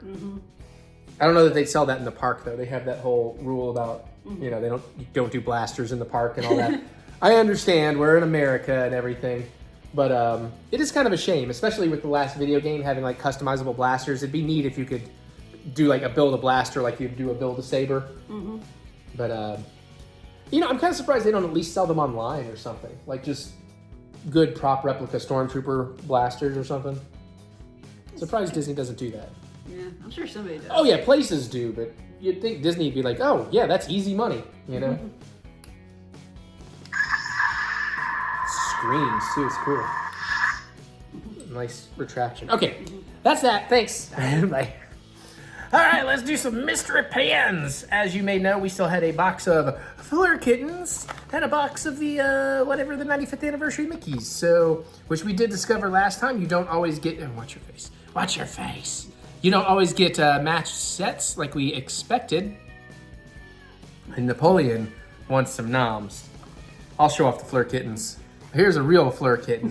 I don't know that they'd sell that in the park though. They have that whole rule about, you know, you don't do blasters in the park and all that. I understand, we're in America and everything, but it is kind of a shame, especially with the last video game having like customizable blasters. It'd be neat if you could do like a build a blaster like you'd do a build a saber. But you know, I'm kind of surprised they don't at least sell them online or something. Like just good prop replica Stormtrooper blasters or something. Surprised Disney doesn't do that. Yeah, I'm sure somebody does. Oh yeah, places do, but you'd think Disney'd be like, oh yeah, that's easy money, you know? Screams too, it's cool. Nice retraction. Okay, that's that, thanks. Bye. All right, let's do some mystery pans. As you may know, we still had a box of Fleur Kittens and a box of the, whatever, the 95th anniversary Mickeys. So, which we did discover last time, you don't always get, watch your face. Watch your face. You don't always get matched sets like we expected. And Napoleon wants some noms. I'll show off the Fleur Kittens. Here's a real Fleur Kitten.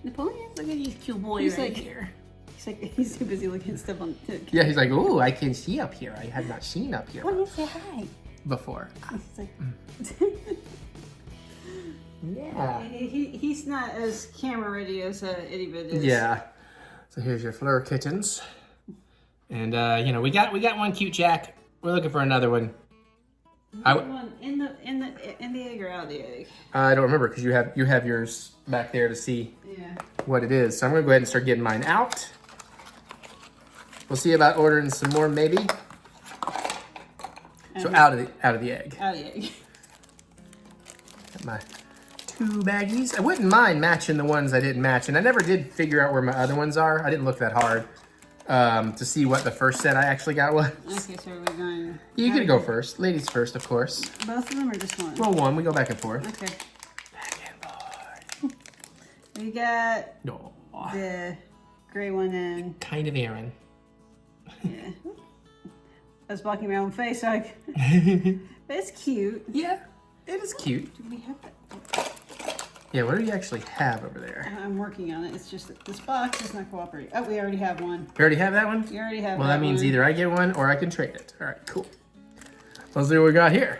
Napoleon? Look at these cute boys right here. He's too busy looking at stuff on the Yeah, he's like, ooh, I can see up here. I have not seen up here Why don't you say hi? before. He's like, Yeah. he's not as camera ready as Itty Bit is. Yeah. So here's your Fleur Kittens. And you know, we got one cute Jack. We're looking for another one. One in the egg or out of the egg? I don't remember because you have yours back there to see Yeah. what it is. So I'm gonna go ahead and start getting mine out. We'll see about ordering some more maybe. So out of the egg. Out of the egg. Got my 2 baggies. I wouldn't mind matching the ones I didn't match, and I never did figure out where my other ones are. I didn't look that hard to see what the first set I actually got was. Okay, so we're going. You can go first. Ladies first, of course. Both of them or just one? Well, one. We go back and forth. Okay. Back and forth. We got No. the gray one and Kind of Aaron. yeah. I was blocking my own face, so but it's cute. Yeah, it is cute. Do we have that? Yeah, what do you actually have over there? I'm working on it. It's just that this box is not cooperating. Oh, we already have one. You already have that one? You already have Well, that means one. either I get one or I can trade it. All right, cool. Let's see what we got here.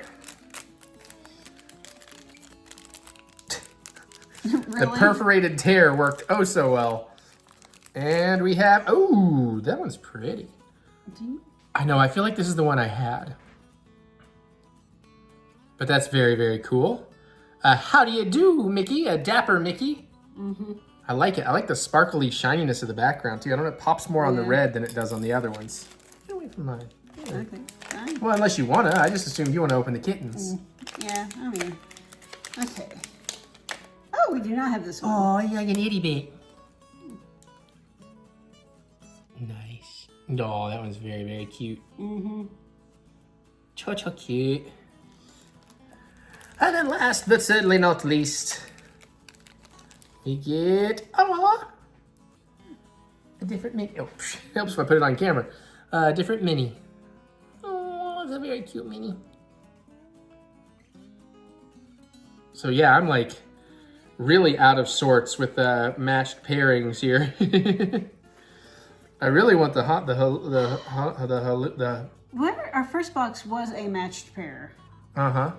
The perforated tear worked oh so well. And we have, oh, that one's pretty. I know, I feel like this is the one I had. But that's very, very cool. How do you do, Mickey? A dapper Mickey. I like it. I like the sparkly shininess of the background too. I don't know, it pops more on the red than it does on the other ones. Get away from mine. Yeah. Okay, fine. Well, unless you wanna. I just assumed you wanna open the kittens. Yeah, I mean, okay. Oh, we do not have this one. Oh, you're like an itty bit. Nice. Oh, that one's very, very cute. So cute. And then last but certainly not least, we get a different mini. Oh, helps if I put it on camera. Different mini. Oh, it's a very cute mini. So yeah, I'm like really out of sorts with matched pairings here. I really want the What? Our first box was a matched pair. uh-huh.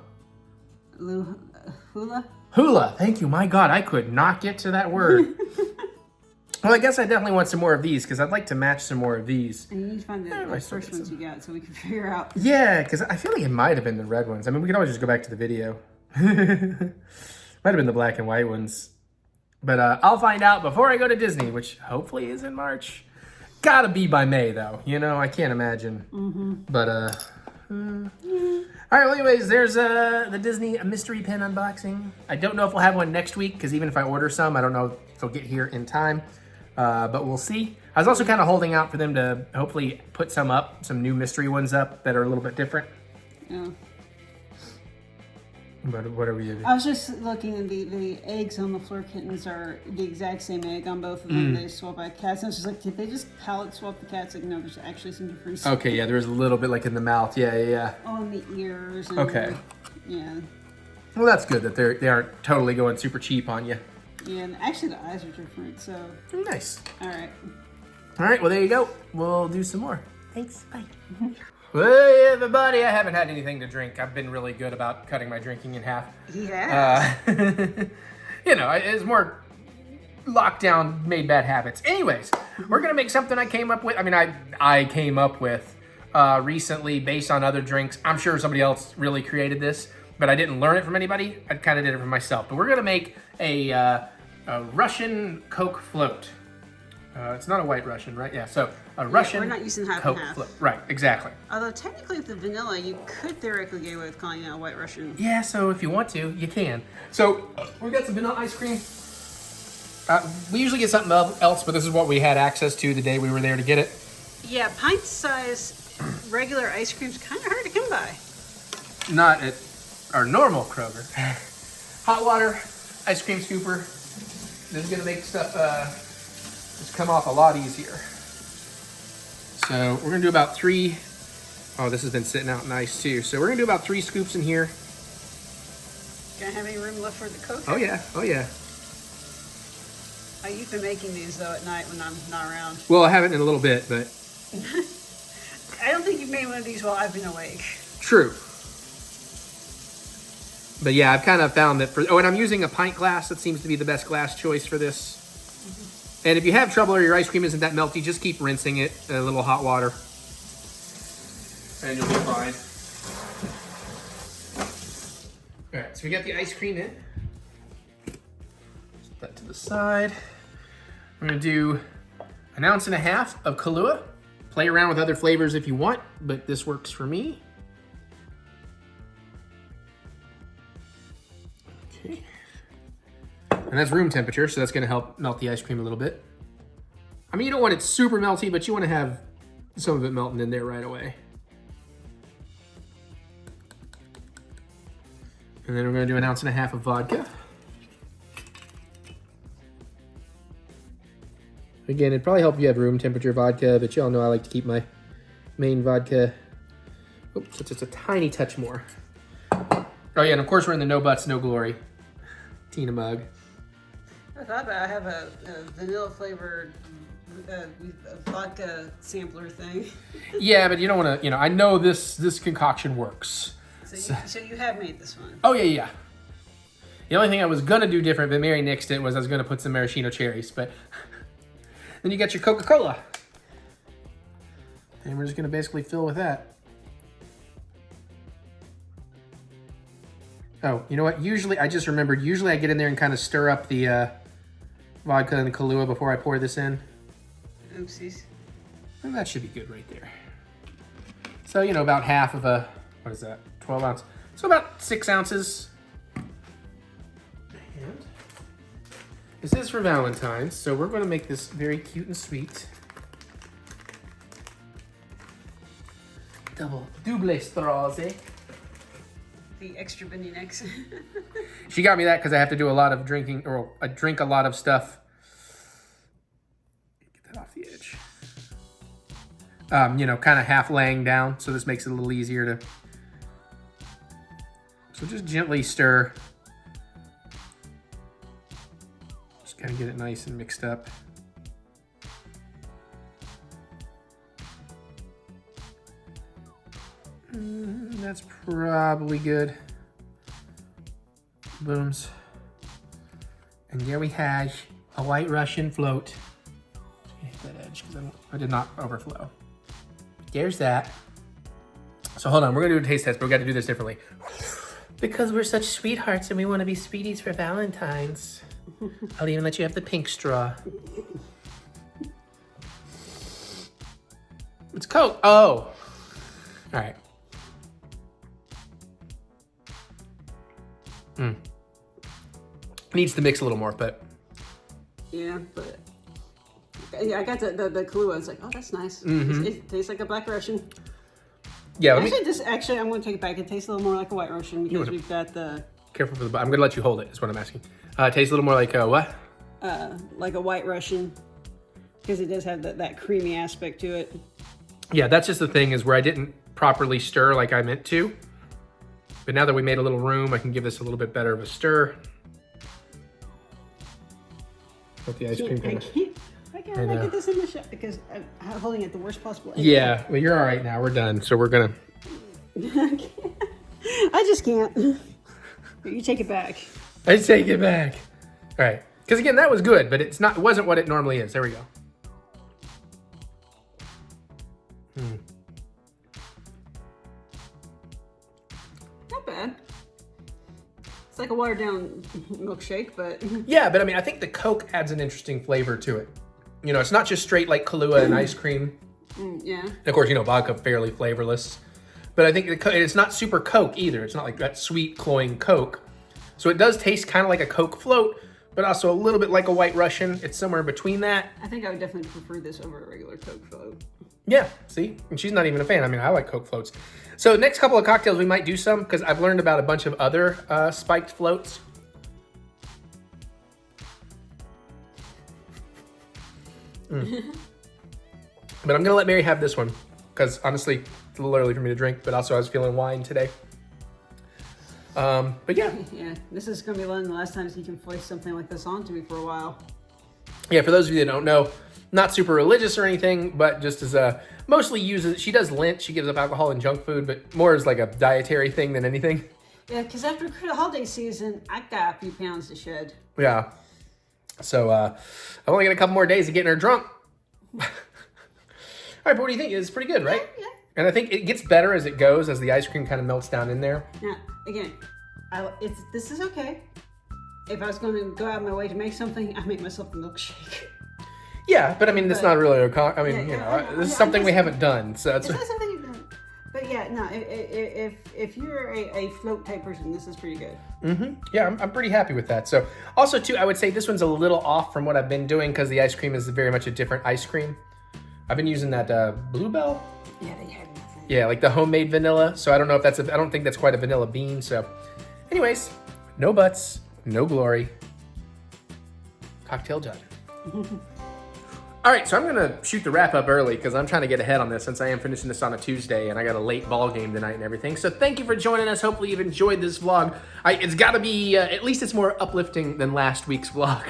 Hula? Hula. Thank you. My God, I could not get to that word. Well, I guess I definitely want some more of these because I'd like to match some more of these. And you need to find the first ones you got so we can figure out. Yeah, because I feel like it might have been the red ones. I mean, we could always just go back to the video. Might have been the black and white ones. But I'll find out before I go to Disney, which hopefully is in March. Gotta be by May, though. You know, I can't imagine. But, All right, well, anyways, there's the Disney mystery pen unboxing. I don't know if we'll have one next week, because even if I order some, I don't know if they'll get here in time. But we'll see. I was also kind of holding out for them to hopefully put some up, some new mystery ones up that are a little bit different. Yeah. But what are we doing? I was just looking at the eggs on the floor kittens are the exact same egg on both of them. They swap out cats. And I was just like, did they just palette swap the cats? Like, no, there's actually some difference. Okay, yeah, there's a little bit like in the mouth. Yeah. Oh, and the ears. And Okay. Yeah. Well, that's good that they aren't totally going super cheap on you. Yeah, and actually the eyes are different, so. Nice. All right. All right, well, there you go. We'll do some more. Thanks. Bye. Hey, everybody. I haven't had anything to drink. I've been really good about cutting my drinking in half. Yeah. You know, it's more lockdown made bad habits. Anyways, we're going to make something I came up with. I mean, I came up with recently based on other drinks. I'm sure somebody else really created this, but I didn't learn it from anybody. I kind of did it for myself. But we're going to make a Russian Coke float. It's not a white Russian, right? Yeah, so a Russian we're not using half Coke and half. float. Right, exactly. Although technically with the vanilla, you could theoretically get away with calling it a white Russian. Yeah, so if you want to, you can. So we got some vanilla ice cream. We usually get something else, but this is what we had access to the day we were there to get it. Yeah, pint-size regular ice cream's kind of hard to come by. Not at our normal Kroger. Hot water, ice cream scooper. This is gonna make stuff just come off a lot easier. So we're gonna do about 3. Oh, this has been sitting out nice too. So we're gonna do about 3 scoops in here. Gonna have any room left for the Coke? Oh yeah. Oh, you've been making these though at night when I'm not around. Well, I haven't in a little bit, but. I don't think you've made one of these while I've been awake. True. But yeah, I've kind of found that and I'm using a pint glass. That seems to be the best glass choice for this. And if you have trouble or your ice cream isn't that melty, just keep rinsing it in a little hot water. And you'll be fine. All right, so we got the ice cream in. Set that to the side. We're gonna do 1.5 ounces of Kahlua. Play around with other flavors if you want, but this works for me. Okay. And that's room temperature, so that's gonna help melt the ice cream a little bit. I mean, you don't want it super melty, but you wanna have some of it melting in there right away. And then we're gonna do 1.5 ounces of vodka. Again, it'd probably help if you have room temperature vodka, but y'all know I like to keep my main vodka. Oops, it's just a tiny touch more. Oh yeah, and of course we're in the No Butts, No Glory Tina mug. I thought that I have a vanilla flavored vodka sampler thing. Yeah, but you don't want to, I know this concoction works. So you have made this one? Oh yeah. The only thing I was gonna do different, but Mary nixed it, was I was gonna put some maraschino cherries, but then you got your Coca-Cola. And we're just gonna basically fill with that. Oh, you know what? I just remembered, usually I get in there and kind of stir up the vodka and the Kahlua before I pour this in. Oopsies. And that should be good right there. So, about half of a, what is that? 12 ounce. So about 6 ounces. And this is for Valentine's, so we're going to make this very cute and sweet. Double straws, eh? The extra bendy necks. She got me that because I have to do a lot of drinking, or I drink a lot of stuff. Get that off the edge. You know, kind of half laying down, so this makes it a little easier to. So just gently stir. Just kind of get it nice and mixed up. That's probably good. Booms. And there we have a White Russian float. Hit that edge because I did not overflow. There's that. So hold on, we're gonna do a taste test, but we got to do this differently. Because we're such sweethearts and we want to be sweeties for Valentine's. I'll even let you have the pink straw. It's Coke. Oh. All right. Needs to mix a little more, but. Yeah, but. Yeah, I got the Kahlua. I was like, oh, that's nice. It tastes like a Black Russian. Yeah, Actually, I'm going to take it back. It tastes a little more like a White Russian because we've got the... Careful for the... I'm going to let you hold it, is what I'm asking. It tastes a little more like a what? Like a White Russian because it does have that creamy aspect to it. Yeah, that's just the thing is where I didn't properly stir like I meant to. But now that we made a little room, I can give this a little bit better of a stir. Let the ice cream kind of... I can't look at this in the shot because I'm holding it the worst possible angle. Yeah, well, you're all right now. We're done. So we're going to... I just can't. You take it back. I take it back. All right. Because again, that was good, but it wasn't what it normally is. There we go. Not bad. It's like a watered down milkshake, but... Yeah, but I mean, I think the Coke adds an interesting flavor to it. You know, it's not just straight like Kahlua and ice cream. Yeah. And of course, you know, vodka fairly flavorless. But I think it's not super Coke either. It's not like that sweet, cloying Coke. So it does taste kind of like a Coke float, but also a little bit like a White Russian. It's somewhere in between that. I think I would definitely prefer this over a regular Coke float. Yeah, see? And she's not even a fan. I mean, I like Coke floats. So next couple of cocktails, we might do some because I've learned about a bunch of other spiked floats. But I'm gonna let Mary have this one because honestly, it's a little early for me to drink, but also I was feeling wine today. But yeah. Yeah, this is gonna be one of the last times you can voice something like this on to me for a while. Yeah, for those of you that don't know, not super religious or anything, but just as mostly uses, she does Lent, she gives up alcohol and junk food, but more as like a dietary thing than anything. Yeah, because after the holiday season, I got a few pounds to shed. Yeah. So I've only got a couple more days of getting her drunk. All right, but what do you think? It's pretty good, right? Yeah. And I think it gets better as it goes, as the ice cream kind of melts down in there. Now, again, this is okay. If I was going to go out of my way to make something, I make myself a milkshake. Yeah, but I mean, it's not really this is something we haven't done. So it's not something you've done. But yeah, no, if you're a float type person, this is pretty good. Yeah, I'm pretty happy with that. So also too, I would say this one's a little off from what I've been doing because the ice cream is very much a different ice cream. I've been using that Bluebell. Yeah, they have nothing. Yeah, like the homemade vanilla. So I don't know if I don't think that's quite a vanilla bean. So anyways, no butts, no glory. Cocktail done. All right, so I'm gonna shoot the wrap up early because I'm trying to get ahead on this since I am finishing this on a Tuesday and I got a late ball game tonight and everything. So thank you for joining us. Hopefully you've enjoyed this vlog. It's gotta be, at least it's more uplifting than last week's vlog.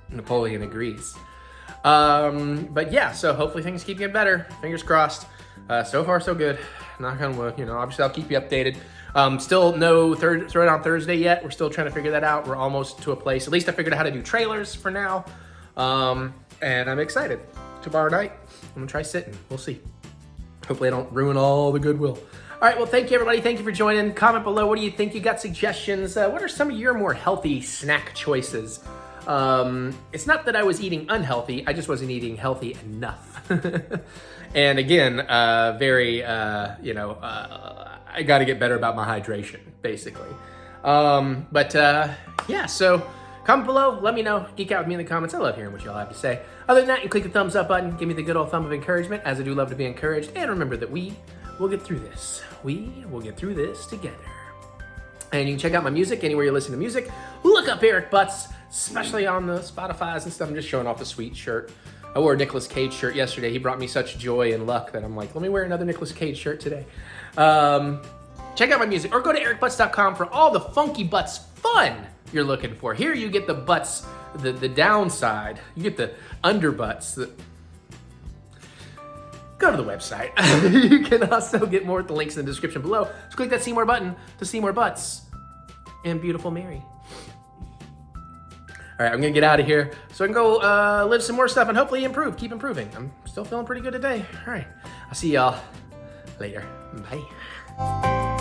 Napoleon agrees. But yeah, so hopefully things keep getting better. Fingers crossed. So far so good. Knock on wood, obviously I'll keep you updated. Still no throw it on Thursday yet. We're still trying to figure that out. We're almost to a place. At least I figured out how to do trailers for now. And I'm excited. Tomorrow night, I'm gonna try sitting. We'll see. Hopefully I don't ruin all the goodwill. All right, well, thank you everybody. Thank you for joining. Comment below. What do you think? You got suggestions? What are some of your more healthy snack choices? It's not that I was eating unhealthy. I just wasn't eating healthy enough. And again, I got to get better about my hydration, basically. Yeah, so comment below. Let me know. Geek out with me in the comments. I love hearing what y'all have to say. Other than that, you click the thumbs up button. Give me the good old thumb of encouragement, as I do love to be encouraged. And remember that we We'll get through this. We will get through this together. And you can check out my music anywhere you listen to music. Look up EricButts, especially on the Spotify's and stuff. I'm just showing off the sweet shirt. I wore a Nicolas Cage shirt yesterday. He brought me such joy and luck that I'm like, let me wear another Nicolas Cage shirt today. Check out my music or go to ericbutts.com for all the funky butts fun you're looking for. Here you get the butts, the downside. You get the underbutts. Go to the website. You can also get more at the links in the description below. Just click that see more button to see more butts and beautiful Mary. All right, I'm gonna get out of here so I can go live some more stuff and hopefully improve, keep improving. I'm still feeling pretty good today. All right, I'll see y'all later. Bye.